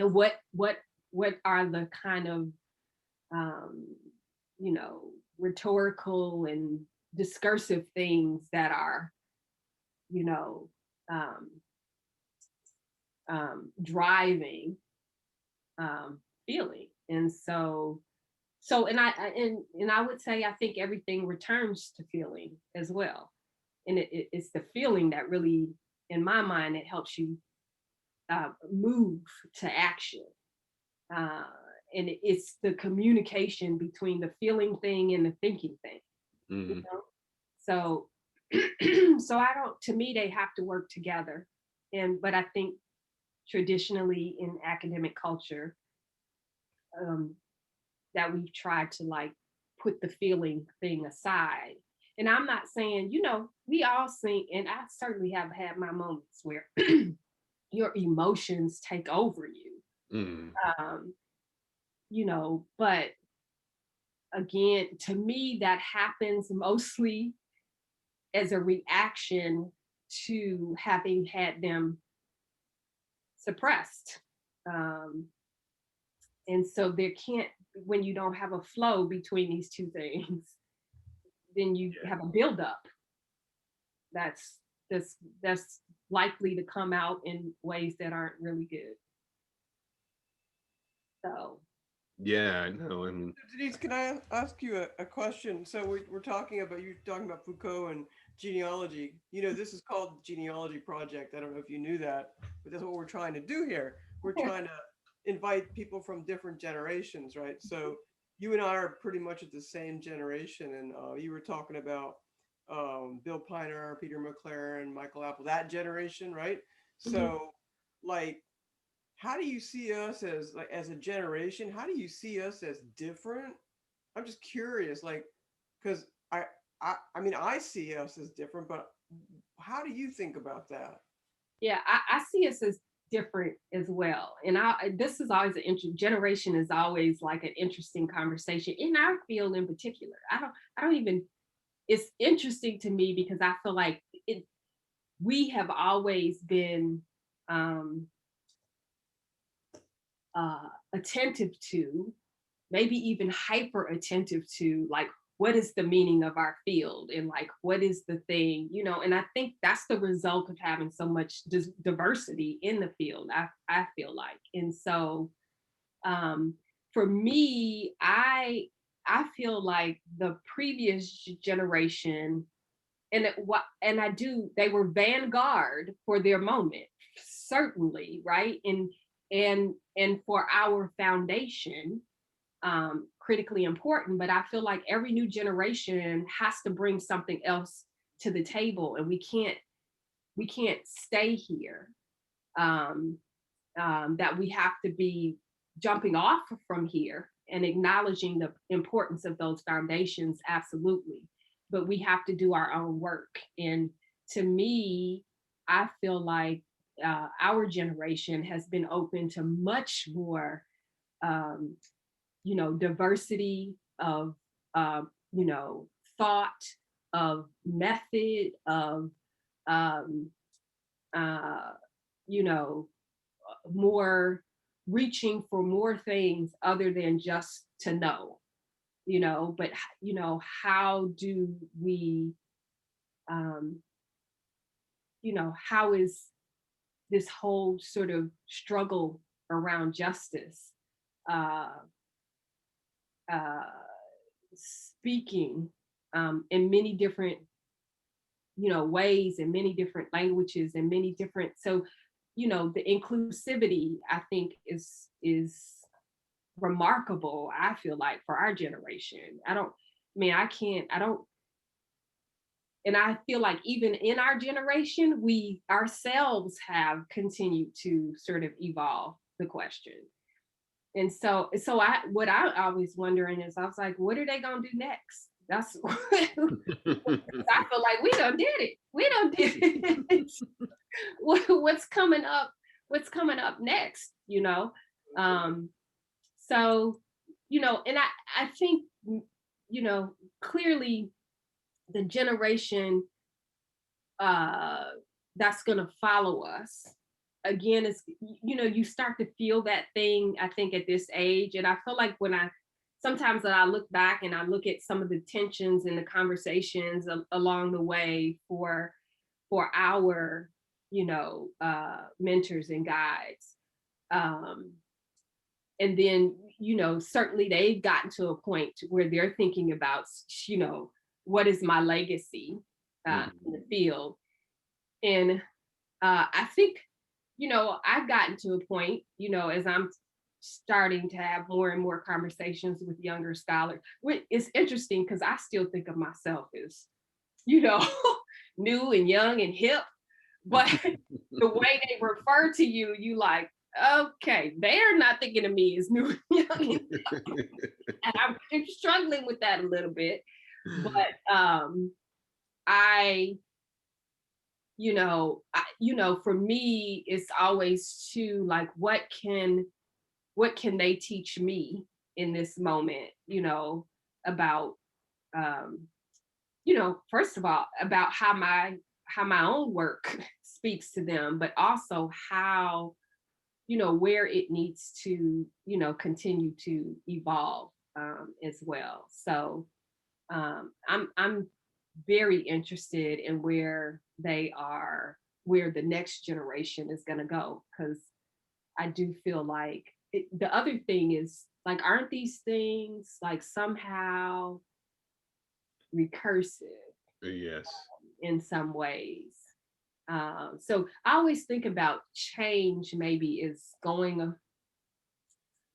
what are the kind of um, rhetorical and discursive things that are, you know, um, driving feeling. And and I would say I think everything returns to feeling as well. And it's the feeling that really, in my mind, it helps you move to action. Uh, and it's the communication between the feeling thing and the thinking thing. You know? So, so I don't. To me, they have to work together. But I think traditionally in academic culture, um, that we've tried to like put the feeling thing aside. And I'm not saying, we all sing, and I certainly have had my moments where your emotions take over you. Um, but again, to me, that happens mostly as a reaction to having had them suppressed. Um, and so there can't, when you don't have a flow between these two things, then you have a buildup that's that's likely to come out in ways that aren't really good. So Yeah, no, and Denise, can I ask you a question? So we're talking about, you're talking about Foucault and genealogy. This is called the Genealogy Project. I don't know if you knew that, but that's what we're trying to do here. We're trying to invite people from different generations, right? So you and I are pretty much at the same generation, and you were talking about Bill Piner, Peter McLaren, Michael Apple, that generation, right? So, like, how do you see us as, like, as a generation? How do you see us as different? I'm just curious, like, because I mean, I see us as different, but how do you think about that? Yeah, I see us as different as well. And this is always generation is always like an interesting conversation in our field in particular. I don't even, it's interesting to me because I feel like we have always been um, attentive to, maybe even hyper attentive to, like, what is the meaning of our field and like what is the thing, and I think that's the result of having so much diversity in the field. I feel like. And so for me, I feel like the previous generation, and they were vanguard for their moment, certainly, right? And for our foundation, critically important, but I feel like every new generation has to bring something else to the table, and we can't stay here. That we have to be jumping off from here and acknowledging the importance of those foundations, absolutely. But we have to do our own work. And to me, I feel like our generation has been open to much more um, diversity of, thought, of method, of, um, uh, you know, more reaching for more things other than just to know, but, how do we, um, how is this whole sort of struggle around justice uh, uh, speaking in many different ways, in many different languages, and many different, so the inclusivity, I think, is remarkable. I feel like for our generation, I don't, and I feel like even in our generation, we ourselves have continued to sort of evolve the question. And so what I always wondering is, I was like, what are they gonna do next? That's I feel like we done did it. We done did it. What's coming up? What's coming up next? Um, so, and I think, clearly the generation that's gonna follow us again is, you start to feel that thing, I think, at this age. And I feel like sometimes when I look back and I look at some of the tensions and the conversations along the way for our mentors and guides, and then certainly they've gotten to a point where they're thinking about what is my legacy in the field. And I think I've gotten to a point, as I'm starting to have more and more conversations with younger scholars. It's interesting because I still think of myself as, new and young and hip, but the way they refer to you, you like, okay, they're not thinking of me as new and young. And I'm struggling with that a little bit. But for me, it's always to like, what can they teach me in this moment, about, first of all, about how my own work speaks to them, but also how, where it needs to, continue to evolve as well. So I'm very interested in where the next generation is going to go, because I do feel like the other thing is, like, aren't these things like somehow recursive? Yes. In some ways. So I always think about change maybe is going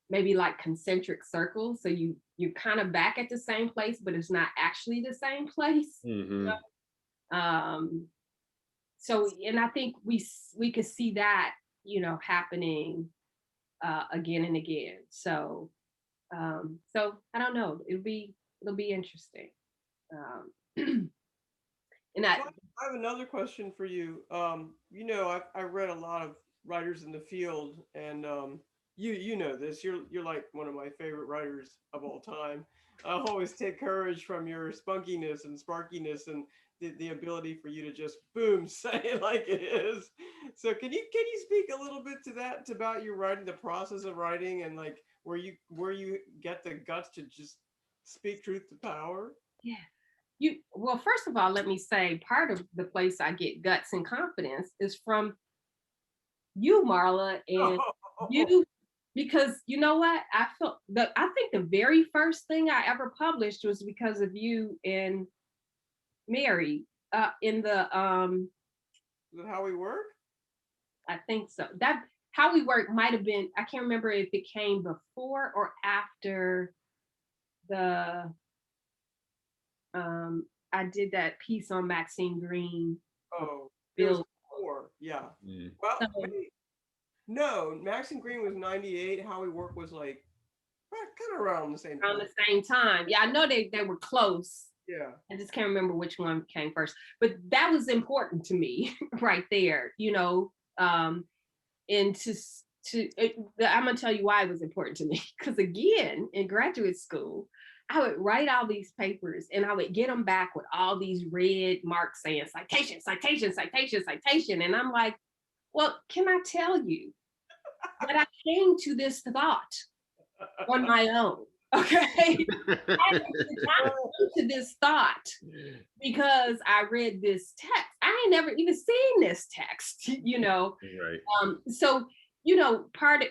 maybe like concentric circles. So you're kind of back at the same place, but it's not actually the same place. Mm-hmm. So, and I think we could see that, happening again and again. So I don't know. It'll be interesting. And So I have another question for you. You know, I read a lot of writers in the field, and you know this. You're like one of my favorite writers of all time. I always take courage from your spunkiness and sparkiness and the ability for you to just boom say it like it is. So can you speak a little bit to that, to about your writing, the process of writing, and like where you get the guts to just speak truth to power? yeah. Well, first of all, let me say part of the place I get guts and confidence is from you, Marla, and you, because you know what? I think the very first thing I ever published was because of you and Mary in the Is that how we work? I think so. That How We Work might have been, I can't remember if it came before or after the I did that piece on Maxine Green. Oh, it was Bill. 4. Yeah. Mm. Well, So, maybe, no, Max and Green was 98. How We Work was like kind of around the same around time. the same time. Yeah, I know they were close. Yeah. I just can't remember which one came first. But that was important to me right there, you know. And I'm gonna tell you why it was important to me. Because again, in graduate school, I would write all these papers and I would get them back with all these red marks saying citation, citation, citation, citation. And I'm like, well, can I tell you that I came to this thought on my own? Okay. I did not come to this thought because I read this text. I ain't never even seen this text, you know. Right. So, you know, part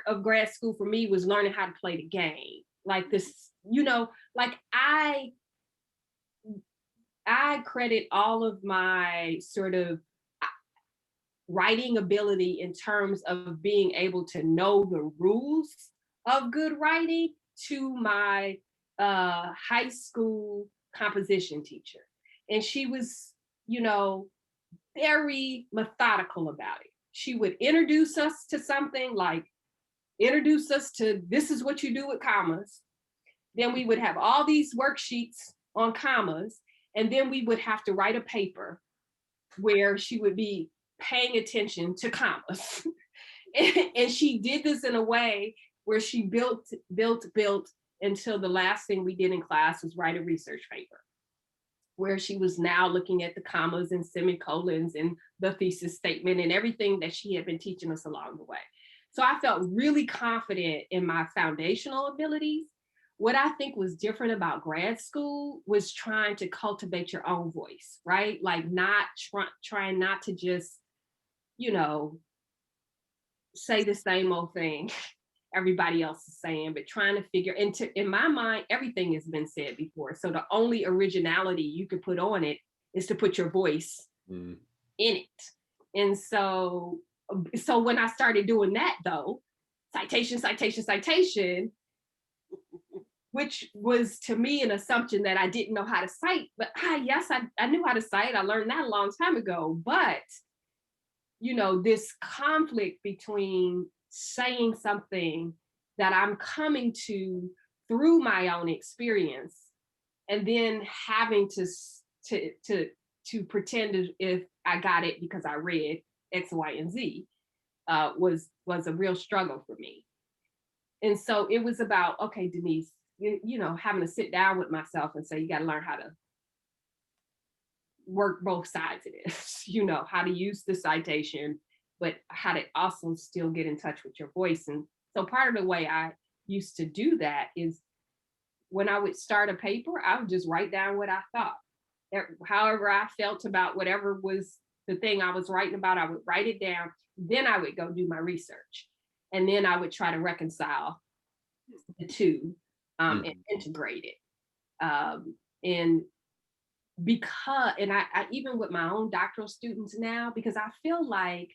of grad school for me was learning how to play the game. Like this, you know, like I credit all of my sort of writing ability in terms of being able to know the rules of good writing to my high school composition teacher. And she was, you know, very methodical about it. She would introduce us to something, like introduce us to this is what you do with commas. Then we would have all these worksheets on commas. And then we would have to write a paper where she would be paying attention to commas. And she did this in a way where she built until the last thing we did in class was write a research paper, where she was now looking at the commas and semicolons and the thesis statement and everything that she had been teaching us along the way. So I felt really confident in my foundational abilities. What I think was different about grad school was trying to cultivate your own voice, right? Like not trying not to just, you know, say the same old thing everybody else is saying, but trying to figure into, in my mind, everything has been said before. So the only originality you could put on it is to put your voice in it. And so when I started doing that though, citation, citation, citation, which was to me an assumption that I didn't know how to cite, but yes, I knew how to cite. I learned that a long time ago, but you know, this conflict between saying something that I'm coming to through my own experience and then having to pretend as if I got it because I read X, Y, and Z was a real struggle for me. And so it was about, okay, Denise, you know, having to sit down with myself and say, you got to learn how to work both sides of this, you know, how to use the citation, but how to also still get in touch with your voice. And so part of the way I used to do that is when I would start a paper, I would just write down what I thought. However I felt about whatever was the thing I was writing about, I would write it down. Then I would go do my research. And then I would try to reconcile the two and integrate it. And I even with my own doctoral students now, because I feel like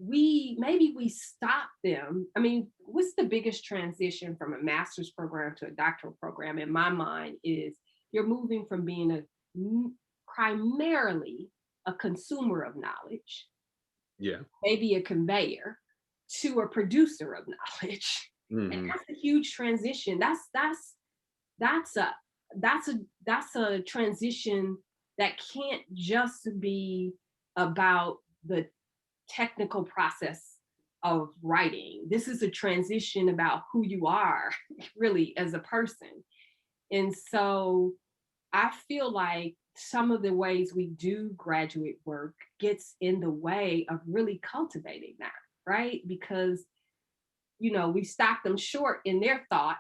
maybe we stop them. I mean, what's the biggest transition from a master's program to a doctoral program in my mind is you're moving from being primarily a consumer of knowledge, maybe a conveyor, to a producer of knowledge. And that's a huge transition. That's a transition that can't just be about the technical process of writing. This is a transition about who you are really as a person. And so I feel like some of the ways we do graduate work gets in the way of really cultivating that, right? Because, we stop them short in their thought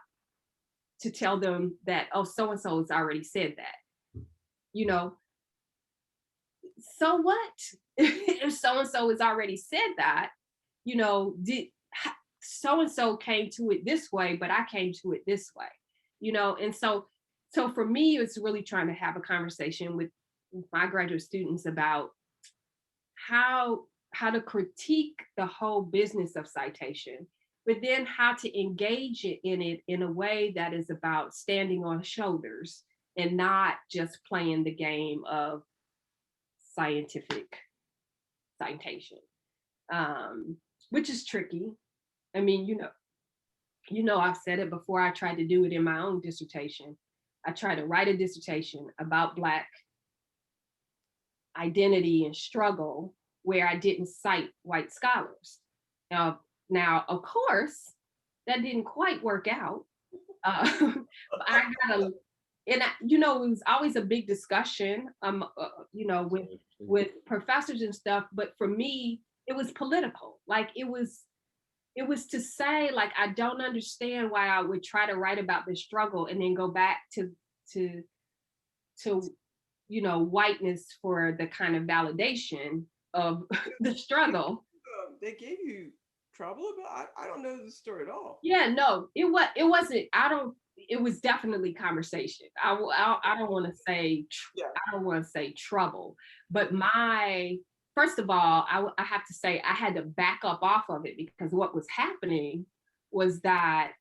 to tell them that, oh, so-and-so has already said that, you know, so what? If so-and-so has already said that, did so-and-so came to it this way, but I came to it this way, and so for me, it's really trying to have a conversation with my graduate students about how to critique the whole business of citation, but then how to engage in it in a way that is about standing on shoulders and not just playing the game of scientific citation, which is tricky. I mean, I've said it before. I tried to do it in my own dissertation. I tried to write a dissertation about Black identity and struggle where I didn't cite white scholars. Now, of course, that didn't quite work out. I got a, and it was always a big discussion, with professors and stuff. But for me, it was political. Like it was to say, like, I don't understand why I would try to write about this struggle and then go back to whiteness for the kind of validation of the struggle. They gave you trouble about? I don't know the story at all. Yeah, no, it wasn't. It was definitely conversation. I don't want to say I don't want to say trouble, but first of all, I have to say I had to back up off of it, because what was happening was that,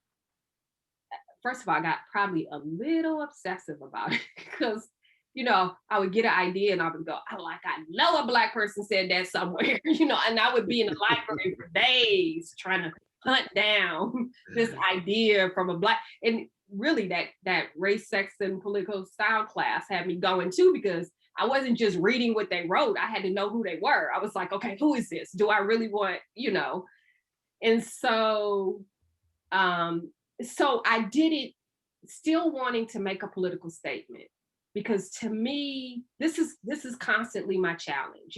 first of all, I got probably a little obsessive about it, because I would get an idea and I would go, I know a Black person said that somewhere, and I would be in the library for days trying to hunt down this idea from a Black, and really that race, sex, and political style class had me going too, because I wasn't just reading what they wrote. I had to know who they were. I was like, okay, who is this? Do I really want, And so, so I did it still wanting to make a political statement, because to me, this is constantly my challenge.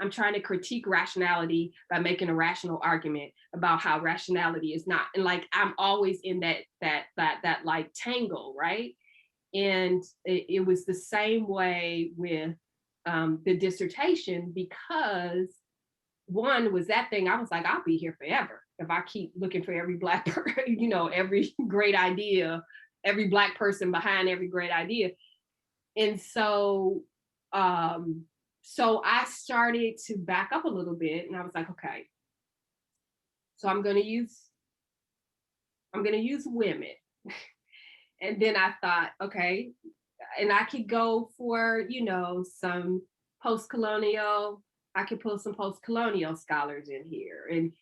I'm trying to critique rationality by making a rational argument about how rationality is not. And like, I'm always in that like tangle, right? And it was the same way with the dissertation, because one was that thing, I was like, I'll be here forever if I keep looking for every Black person, every great idea, every Black person behind every great idea. And so, so I started to back up a little bit, and I was like, okay, so I'm going to use women. And then I thought, okay, and I could go for, some post-colonial, I could pull some post-colonial scholars in here, and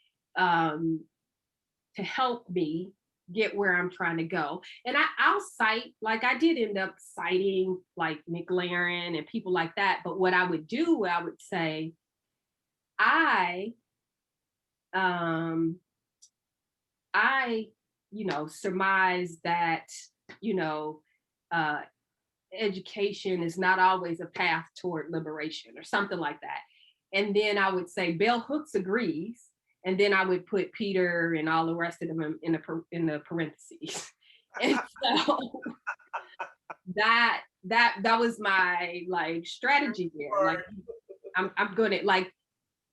to help me get where I'm trying to go. And I'll cite, like I did end up citing like McLaren and people like that. But what I would do, I would say, I surmise that, education is not always a path toward liberation or something like that. And then I would say Bell Hooks agrees. And then I would put Peter and all the rest of them in the parentheses. And so that was my like strategy there. Like I'm good at, like,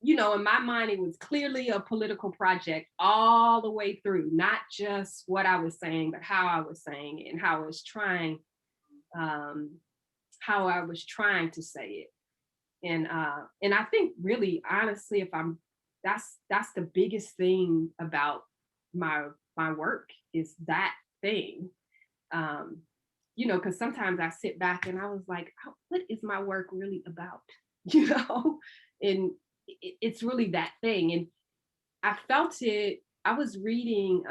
in my mind, it was clearly a political project all the way through, not just what I was saying, but how I was saying it and how I was trying to say it. And I think really, honestly, that's the biggest thing about my work, is that thing. Because sometimes I sit back and I was like, oh, what is my work really about? And it's really that thing. And I felt it. I was reading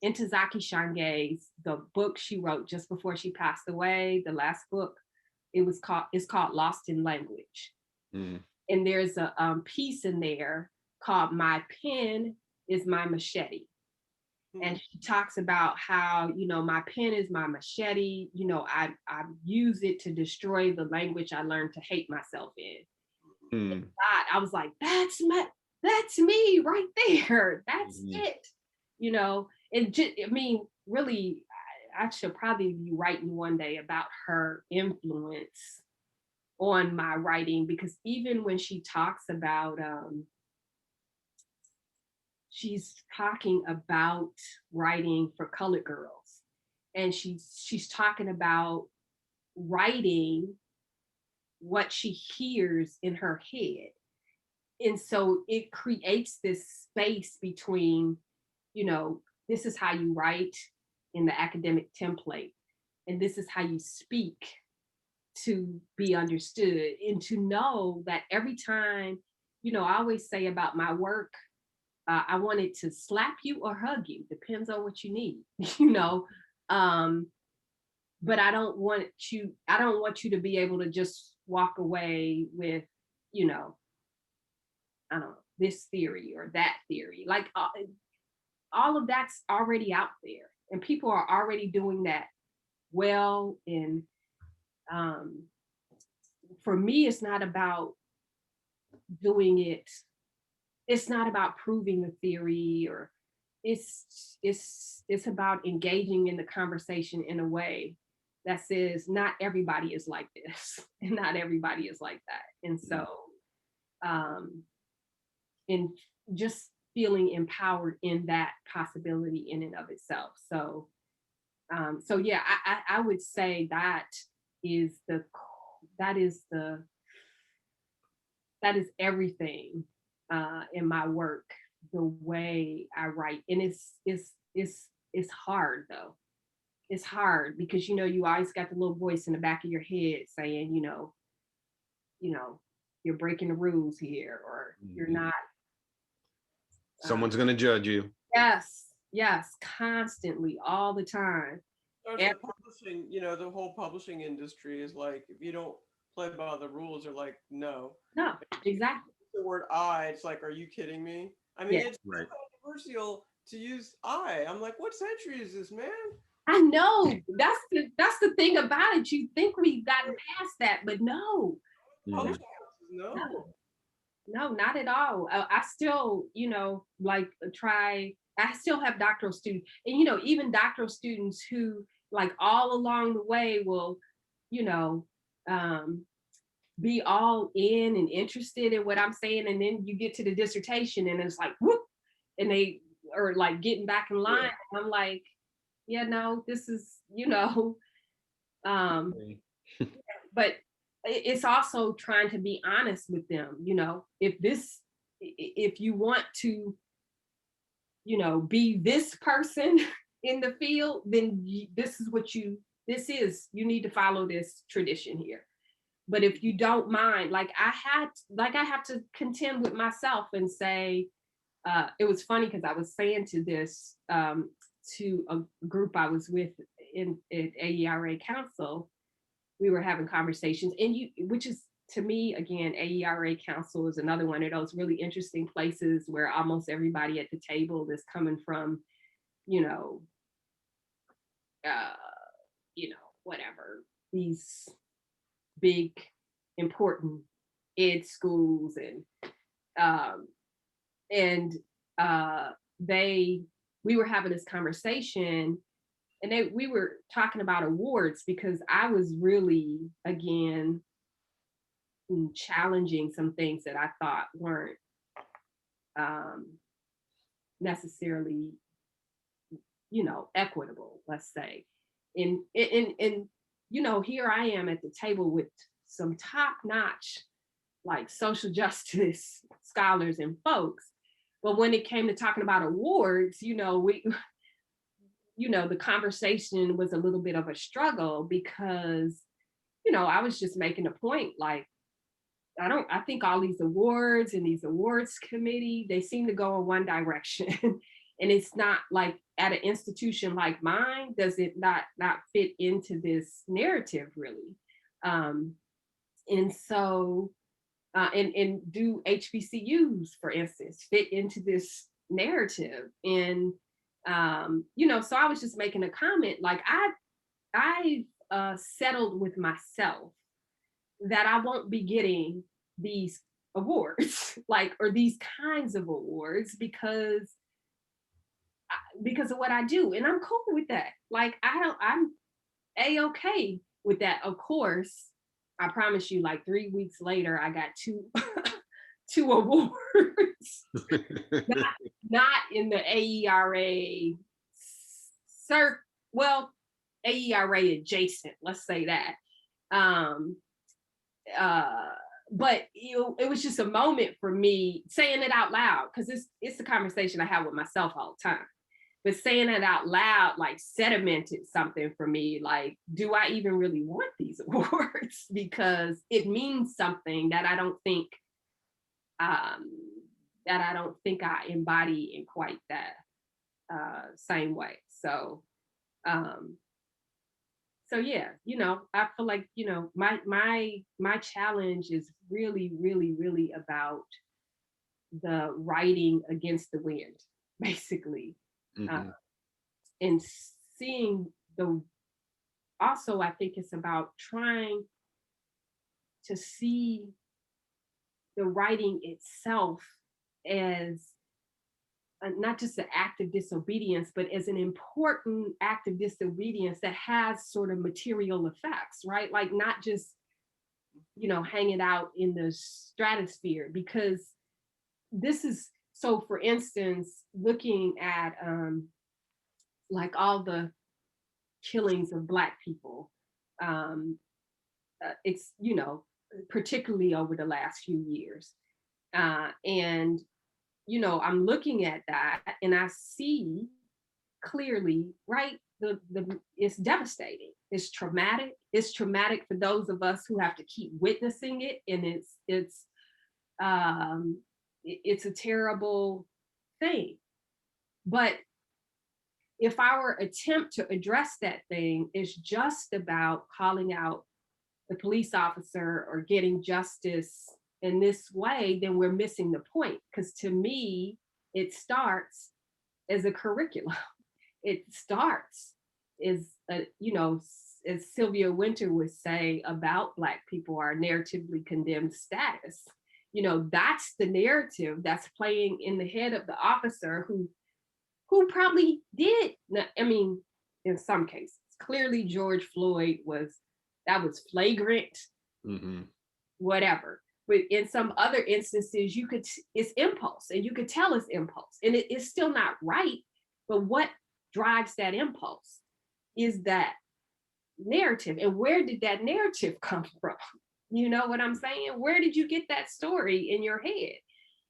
Ntozake Shange's, the book she wrote just before she passed away, the last book, it's called Lost in Language. Mm. And there's a piece in there called My Pen is My Machete. And she talks about how, my pen is my machete, I use it to destroy the language I learned to hate myself in. Mm. And God, I was like, that's me right there. That's it. And really, I should probably be writing one day about her influence on my writing, because even when she talks about, she's talking about writing for colored girls, and she's talking about writing what she hears in her head. And so it creates this space between, this is how you write in the academic template, and this is how you speak to be understood, and to know that every time, I always say about my work, I want it to slap you or hug you, depends on what you need, but I don't want you to be able to just walk away with, I don't know, this theory or that theory. Like all of that's already out there, and people are already doing that well. And for me, it's not about doing it. It's not about proving the theory, or it's about engaging in the conversation in a way that says not everybody is like this and not everybody is like that. And so and just feeling empowered in that possibility in and of itself. So yeah, I would say that is everything in my work, the way I write. And it's hard though. It's hard because you always got the little voice in the back of your head saying, you're breaking the rules here, or you're not. Someone's going to judge you. Yes, constantly, all the time. Publishing, the whole publishing industry is like, if you don't play by the rules, they're like, no, exactly. The word I, it's like, are you kidding me? I mean, it's right. controversial to use I. I'm like, what century is this, man? I know, that's the thing about it. You think we've gotten past that, but no. No, not at all. I still, I still have doctoral students, and even doctoral students who, like, all along the way will, be all in and interested in what I'm saying, and then you get to the dissertation and it's like whoop, and they are like getting back in line. And I'm like, yeah, no, this is, but it's also trying to be honest with them. If you want to, be this person in the field, then this is you need to follow this tradition here. But if you don't mind, I have to contend with myself and say, it was funny because I was saying to a group I was with in AERA Council, we were having conversations, and which is, to me, again, AERA Council is another one of those really interesting places where almost everybody at the table is coming from, whatever, these big, important ed schools, and we were having this conversation, and we were talking about awards, because I was really, again, challenging some things that I thought weren't necessarily, equitable, let's say. And here I am at the table with some top-notch, like, social justice scholars and folks. But when it came to talking about awards, the conversation was a little bit of a struggle, because, I was just making a point, like, I think all these awards and these awards committee, they seem to go in one direction. And it's not like, at an institution like mine, does it not fit into this narrative, really? And so, and do HBCUs, for instance, fit into this narrative? And, so I was just making a comment, like I've settled with myself that I won't be getting these awards, like, or these kinds of awards because of what I do. And I'm cool with that. Like, I'm A-okay with that. Of course, I promise you, like 3 weeks later, I got two awards. not in the AERA AERA adjacent, let's say that. But it was just a moment for me saying it out loud, because it's a conversation I have with myself all the time. But saying it out loud, like, sedimented something for me. Like, do I even really want these awards? Because it means something that I don't think I embody in quite that same way. So yeah, I feel like, my challenge is really, really, really about the writing against the wind, basically. And seeing also, I think it's about trying to see the writing itself as not just an act of disobedience, but as an important act of disobedience that has sort of material effects, right? Like, not just, hanging out in the stratosphere, because this is, so for instance, looking at like all the killings of Black people, it's, particularly over the last few years. And, I'm looking at that and I see clearly, right? It's devastating. It's traumatic. It's traumatic for those of us who have to keep witnessing it. And it's a terrible thing. But if our attempt to address that thing is just about calling out the police officer or getting justice in this way, then we're missing the point. Because to me, it starts as a curriculum. It starts as as Sylvia Winter would say about Black people, our narratively condemned status. That's the narrative that's playing in the head of the officer who probably did. I mean, in some cases, clearly George Floyd was flagrant, whatever. But in some other instances, it's impulse, and you could tell it's impulse, and it's still not right. But what drives that impulse is that narrative. And where did that narrative come from? You know what I'm saying? Where did you get that story in your head?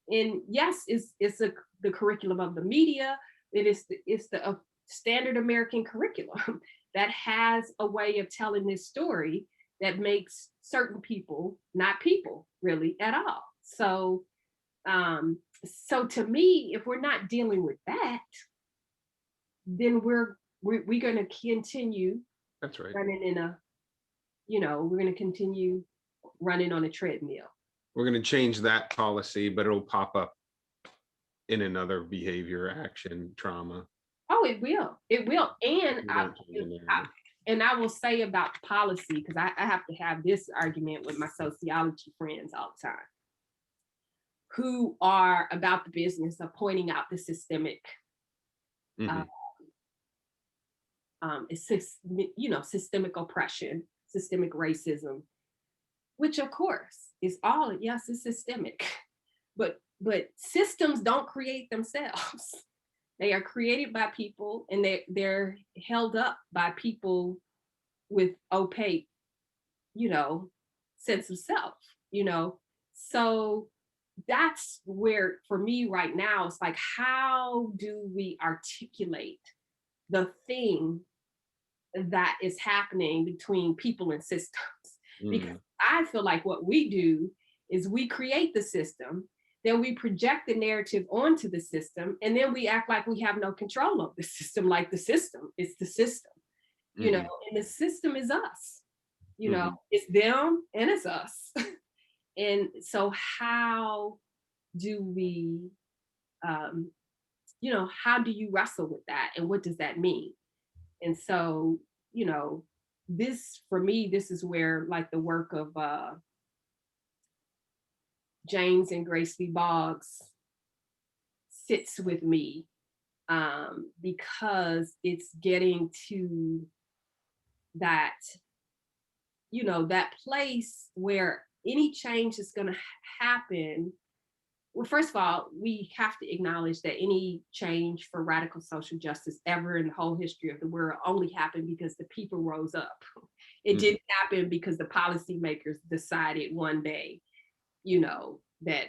And yes, it's the curriculum of the media. It's the standard American curriculum that has a way of telling this story that makes certain people not people really at all. So, so to me, if we're not dealing with that, then we're going to continue. That's right. Running in we're going to continue running on a treadmill. We're going to change that policy, but it'll pop up in another behavior, action, trauma. Oh, it will. And I will say about policy, because I have to have this argument with my sociology friends all the time, who are about the business of pointing out the systemic, systemic oppression, systemic racism, which of course is all, yes, it's systemic, but systems don't create themselves. They are created by people, and they're held up by people with opaque, sense of self, So that's where, for me right now, it's like, how do we articulate the thing that is happening between people and systems? Because I feel like what we do is we create the system, then we project the narrative onto the system, and then we act like we have no control of the system, like the system is the system, and the system is us. You know, it's them and it's us. And so how do we, you know, how do you wrestle with that? And what does that mean? And so, you know, this, for me, this is where like the work of James and Grace Lee Boggs sits with me, because it's getting to that, you know, that place where any change is going to happen. Well, first of all, we have to acknowledge that any change for radical social justice ever in the whole history of the world only happened because the people rose up. It didn't happen because the policymakers decided one day, you know, that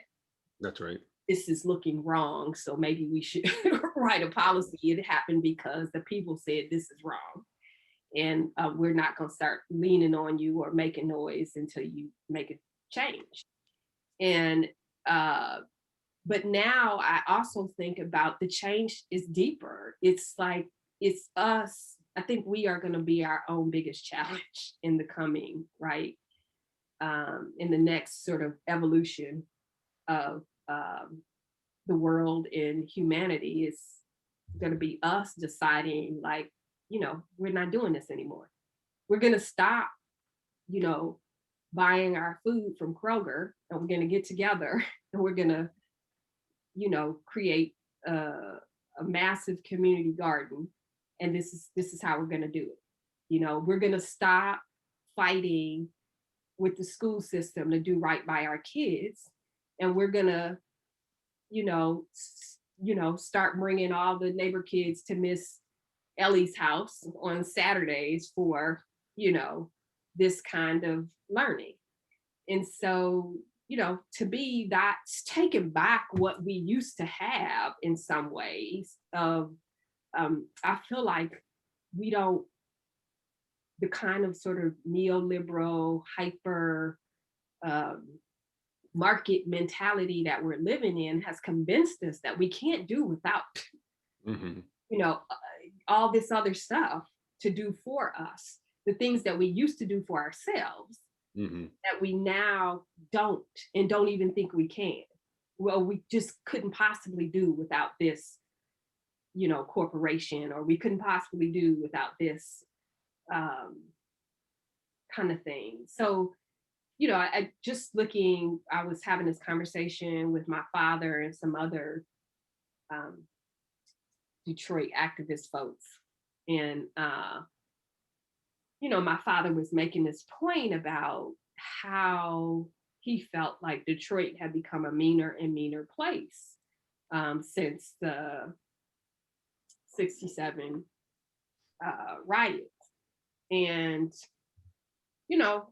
That's right. this is looking wrong, so maybe we should write a policy. It happened because the people said this is wrong. And we're not going to start leaning on you or making noise until you make a change. And but now I also think about the change is deeper. It's like, it's us. I think we are going to be our own biggest challenge in the coming, right? In the next sort of evolution of the world and humanity. Is going to be us deciding, like, you know, we're not doing this anymore. We're going to stop, you know, buying our food from Kroger, and we're going to get together and we're going to, you know, create a massive community garden. And this is how we're going to do it. You know, we're going to stop fighting with the school system to do right by our kids. And we're going to, you know, start bringing all the neighbor kids to Miss Ellie's house on Saturdays for, you know, this kind of learning. And so, you know, to be that's taking back what we used to have in some ways of, I feel like we don't, the kind of sort of neoliberal, hyper market mentality that we're living in has convinced us that we can't do without, you know, all this other stuff to do for us, the things that we used to do for ourselves, that we now don't and don't even think we can. Well, we just couldn't possibly do without this, you know, corporation, or we couldn't possibly do without this kind of thing. So, you know, I just looking, I was having this conversation with my father and some other Detroit activist folks. And, you know, my father was making this point about how he felt like Detroit had become a meaner and meaner place since the 67 riots. And, you know,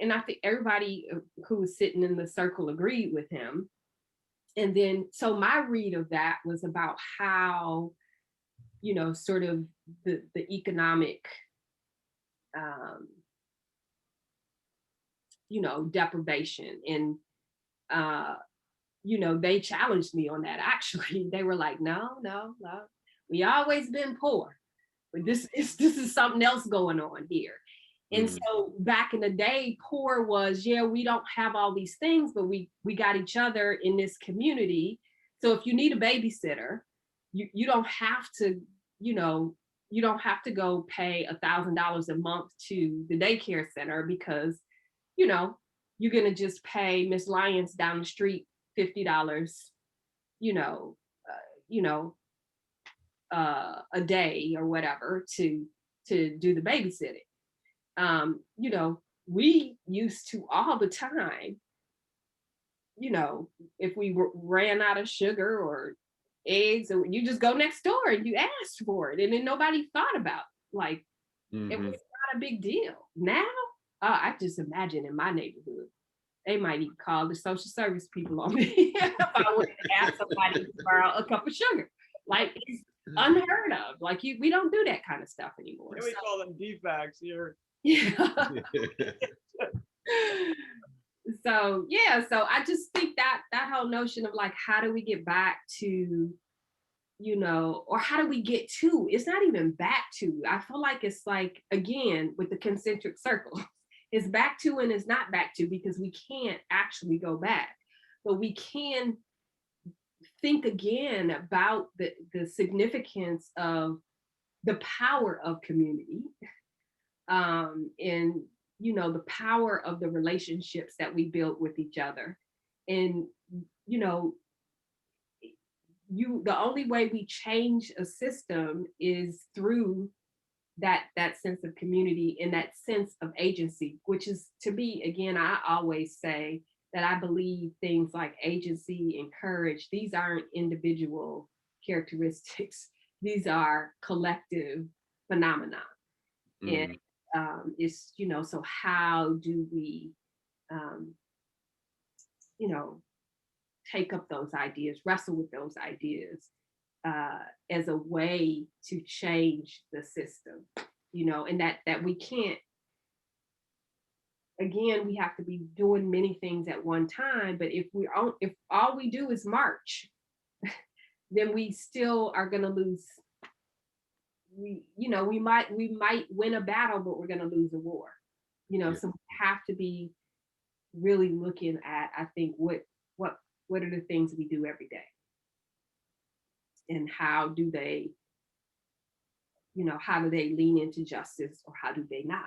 and I think everybody who was sitting in the circle agreed with him. And then, so my read of that was about how, you know, sort of the economic, you know, deprivation. And, you know, they challenged me on that, actually. They were like, no, we always been poor, but this is something else going on here. And so back in the day, poor was, yeah, we don't have all these things, but we got each other in this community. So if you need a babysitter, you don't have to, you know, you don't have to go pay $1,000 a month to the daycare center, because, you know, you're going to just pay Miss Lyons down the street $50, you know, a day or whatever to do the babysitting. You know, we used to all the time, you know, if we ran out of sugar or eggs, or you just go next door and you asked for it, and then nobody thought about, like, it was not a big deal. Now, I just imagine in my neighborhood, they might even call the social service people on me if I would ask somebody to borrow a cup of sugar. Like, it's unheard of. Like, we don't do that kind of stuff anymore. We call them defects here. Yeah. So yeah, so I just think that whole notion of, like, how do we get back to, you know, or how do we get to, it's not even back to, I feel like it's like, again, with the concentric circle, is back to and is not back to, because we can't actually go back, but we can think again about the significance of the power of community, and the power of the relationships that we build with each other. And the only way we change a system is through that sense of community and that sense of agency, which is, to me, again, I always say that I believe things like agency and courage, these aren't individual characteristics, these are collective phenomena. And it's, so how do we take up those ideas, wrestle with those ideas as a way to change the system, and that we can't, again, we have to be doing many things at one time, but if all we do is march, then we still are going to lose. We might win a battle, but we're going to lose a war, so we have to be really looking at, I think, what are the things we do every day, and how do they lean into justice, or how do they not?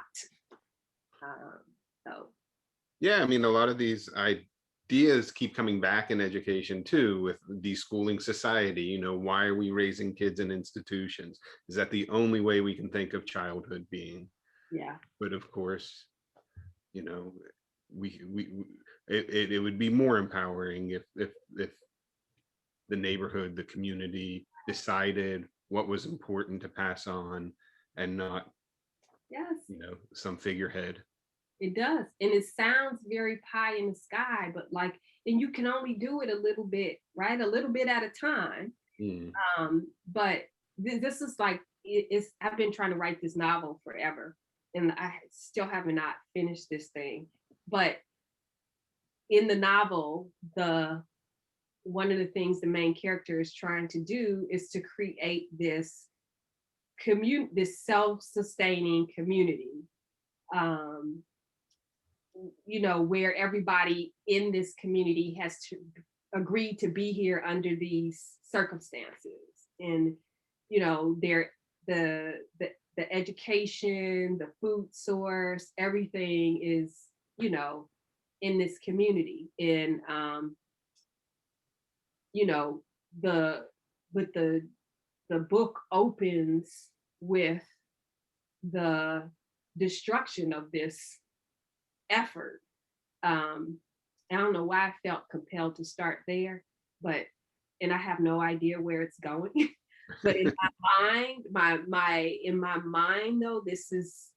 Yeah, I mean, a lot of these ideas keep coming back in education too, with deschooling society. Why are we raising kids in institutions? Is that the only way we can think of childhood being? Yeah. But of course, it would be more empowering if the neighborhood, the community decided what was important to pass on, and not, some figurehead. It does. And it sounds very pie in the sky, but and you can only do it a little bit, right? A little bit at a time. But this is I've been trying to write this novel forever, and I still have not finished this thing. But in the novel, one of the things the main character is trying to do is to create this self-sustaining community, where everybody in this community has to agree to be here under these circumstances. And, the education, the food source, everything is, in this community. And, the book opens with the destruction of this effort. I don't know why I felt compelled to start there, and I have no idea where it's going. But in my mind, though, this is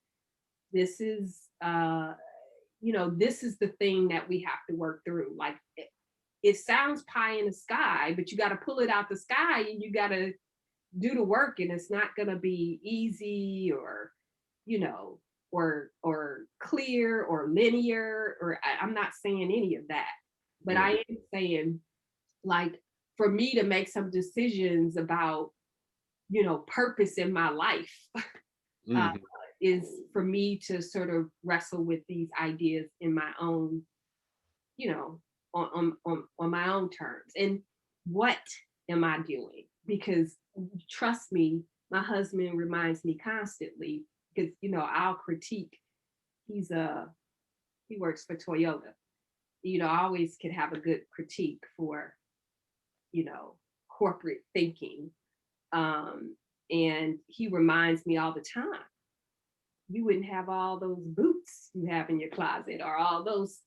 this is the thing that we have to work through. It sounds pie in the sky, but you got to pull it out the sky, and you got to do the work, and it's not going to be easy, or or clear or linear, or I'm not saying any of that, but I am saying, for me to make some decisions about purpose in my life, is for me to sort of wrestle with these ideas in my own, on my own terms. And what am I doing? Because trust me, my husband reminds me constantly, because I'll critique. He works for Toyota. I always can have a good critique for corporate thinking, and he reminds me all the time, you wouldn't have all those boots you have in your closet, or all those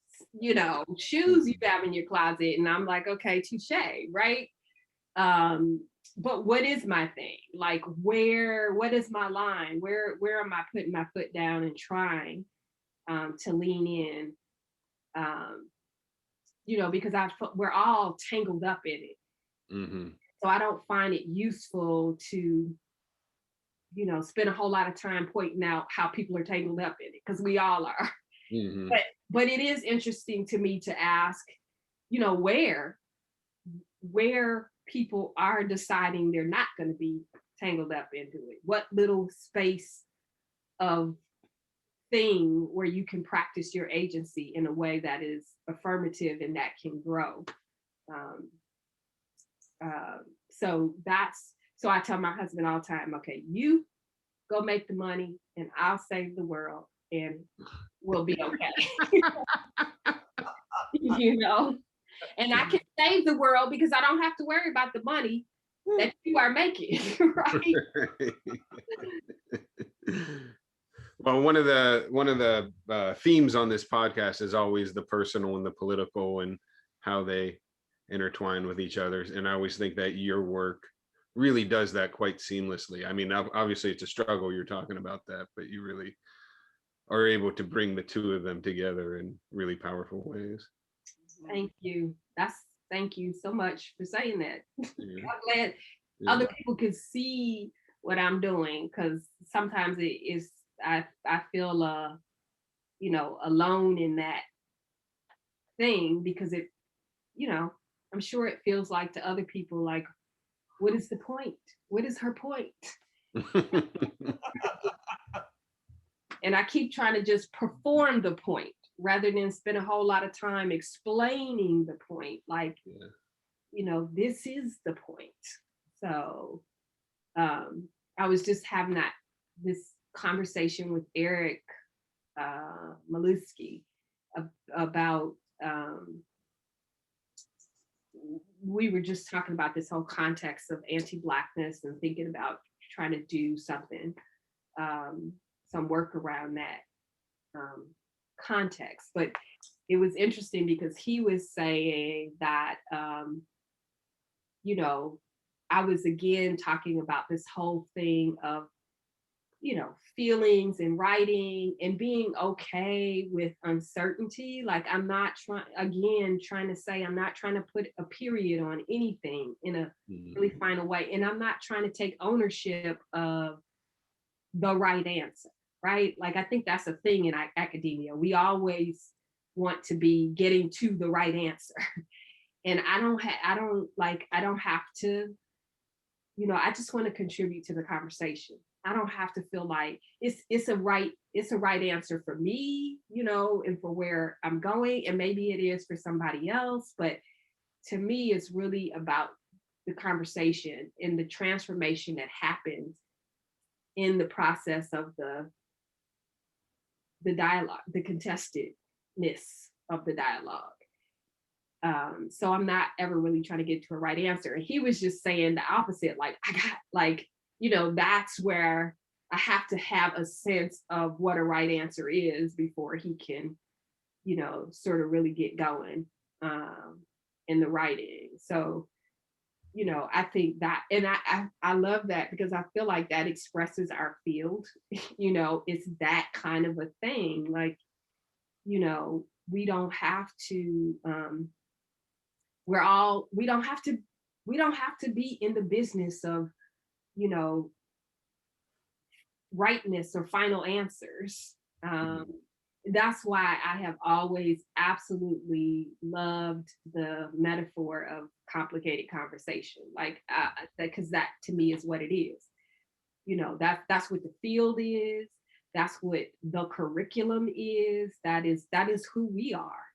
shoes you have in your closet. And I'm like, okay, touche, right? But what is my thing? What is my line? Where am I putting my foot down and trying to lean in? Because we're all tangled up in it. So I don't find it useful to, spend a whole lot of time pointing out how people are tangled up in it, because we all are. But it is interesting to me to ask, where people are deciding they're not going to be tangled up into it. What little space of thing where you can practice your agency in a way that is affirmative and that can grow. So I tell my husband all the time, okay, you go make the money and I'll save the world and we'll be okay. You know, and I can save the world because I don't have to worry about the money that you are making, right? Well, one of the themes on this podcast is always the personal and the political and how they intertwine with each other. And I always think that your work really does that quite seamlessly. I mean, obviously it's a struggle, you're talking about that, but you really are able to bring the two of them together in really powerful ways. Thank you. Thank you so much for saying that. Yeah. I'm glad other people can see what I'm doing, because sometimes it is I feel alone in that thing, because it, I'm sure it feels like to other people like, what is the point? What is her point? And I keep trying to just perform the point rather than spend a whole lot of time explaining the point. Like, this is the point. So I was just having this conversation with Eric Malusky about, we were just talking about this whole context of anti-Blackness and thinking about trying to do something, some work around that context. But it was interesting because he was saying that, I was again talking about this whole thing of, feelings and writing and being okay with uncertainty. Like, I'm not trying to say, I'm not trying to put a period on anything in a really final way. And I'm not trying to take ownership of the right answer, right? Like, I think that's a thing in academia. We always want to be getting to the right answer. And I don't have to, I just want to contribute to the conversation. I don't have to feel like it's a right answer for me, and for where I'm going. And maybe it is for somebody else, but to me, it's really about the conversation and the transformation that happens in the process of the dialogue, the contestedness of the dialogue. So I'm not ever really trying to get to a right answer. And he was just saying the opposite. Like, I got that's where I have to have a sense of what a right answer is before he can, sort of really get going in the writing. So, I think that, and I love that, because I feel like that expresses our field. It's that kind of a thing. Like, we don't have to, we don't have to be in the business of, rightness or final answers. That's why I have always absolutely loved the metaphor of complicated conversation. Like, because that to me is what it is. That's what the field is. That's what the curriculum is. That is who we are.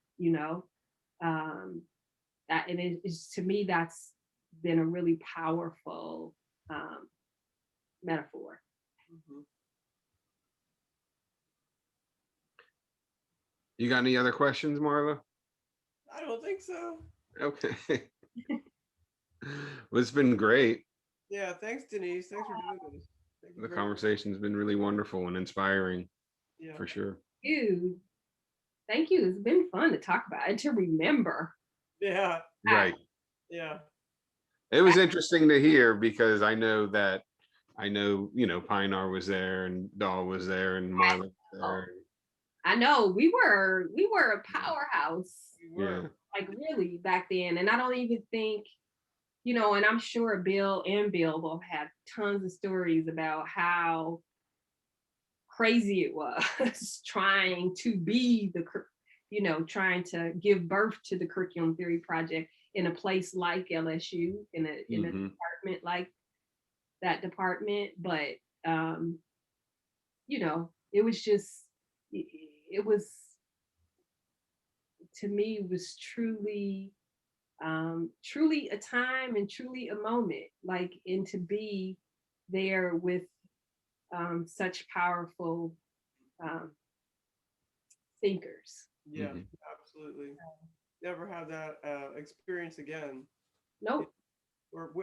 That, and it is, to me, that's been a really powerful metaphor. You got any other questions, Marla? I don't think so. Okay. Well, it's been great. Yeah, thanks, Denise. Thanks for doing this. The conversation's been really wonderful and inspiring, for sure. Thank you. It's been fun to talk about and to remember. Yeah. Right. Yeah. It was interesting to hear, because I know, Pinar was there and Dahl was there and Marla was there. I know we were a powerhouse. We were. Yeah. Like, really, back then. And I don't even think, and I'm sure Bill will have tons of stories about how crazy it was trying to be trying to give birth to the curriculum theory project in a place like LSU, in a department like that department. But it was just, it was, to me, it was truly, truly a time and truly a moment, like, and to be there with such powerful um, thinkers. Yeah, Mhm. absolutely. Never have that experience again. Nope.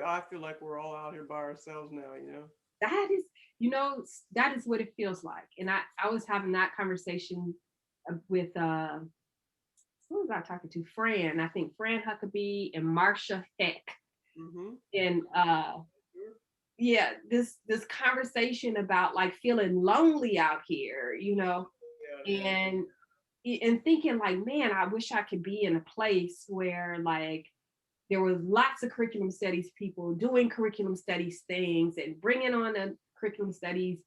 I feel like we're all out here by ourselves now, you know? That is, that is what it feels like. And I was having that conversation with who was I talking to? Fran. I think Fran Huckabee and Marcia Heck. Mm-hmm. And Sure. yeah, this conversation about like feeling lonely out here, Yeah, yeah. and thinking like, man, I wish I could be in a place where like there was lots of curriculum studies people doing curriculum studies things and bringing on a curriculum studies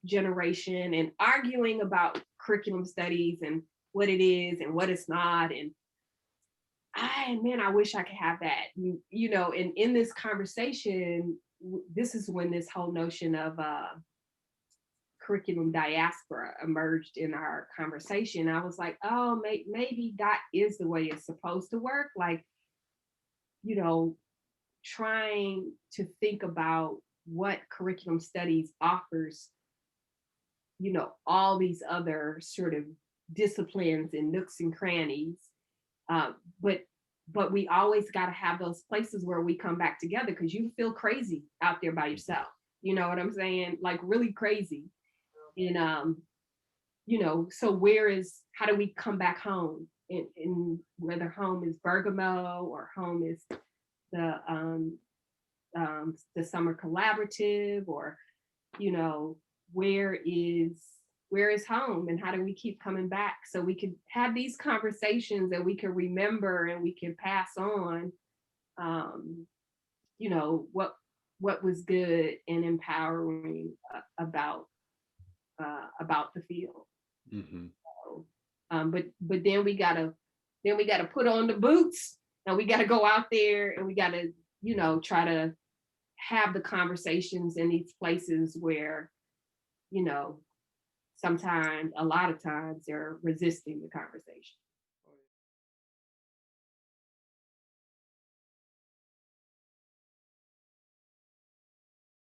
generation and arguing about curriculum studies and what it is and what it's not. And I wish I could have that. And in this conversation, this is when this whole notion of curriculum diaspora emerged in our conversation. I was like, oh, maybe that is the way it's supposed to work. Like, you know, trying to think about what curriculum studies offers, all these other sort of disciplines and nooks and crannies. Uh, but we always got to have those places where we come back together, because you feel crazy out there by yourself. You know what I'm saying? Like really crazy. And so how do we come back home? In whether home is Bergamo or home is the summer collaborative, or you know where is home, and how do we keep coming back so we can have these conversations and we can remember and we can pass on um, what was good and empowering about the field. Mhm. So, but then we gotta put on the boots, and we gotta go out there, and we gotta try to have the conversations in these places where sometimes, a lot of times, they're resisting the conversation.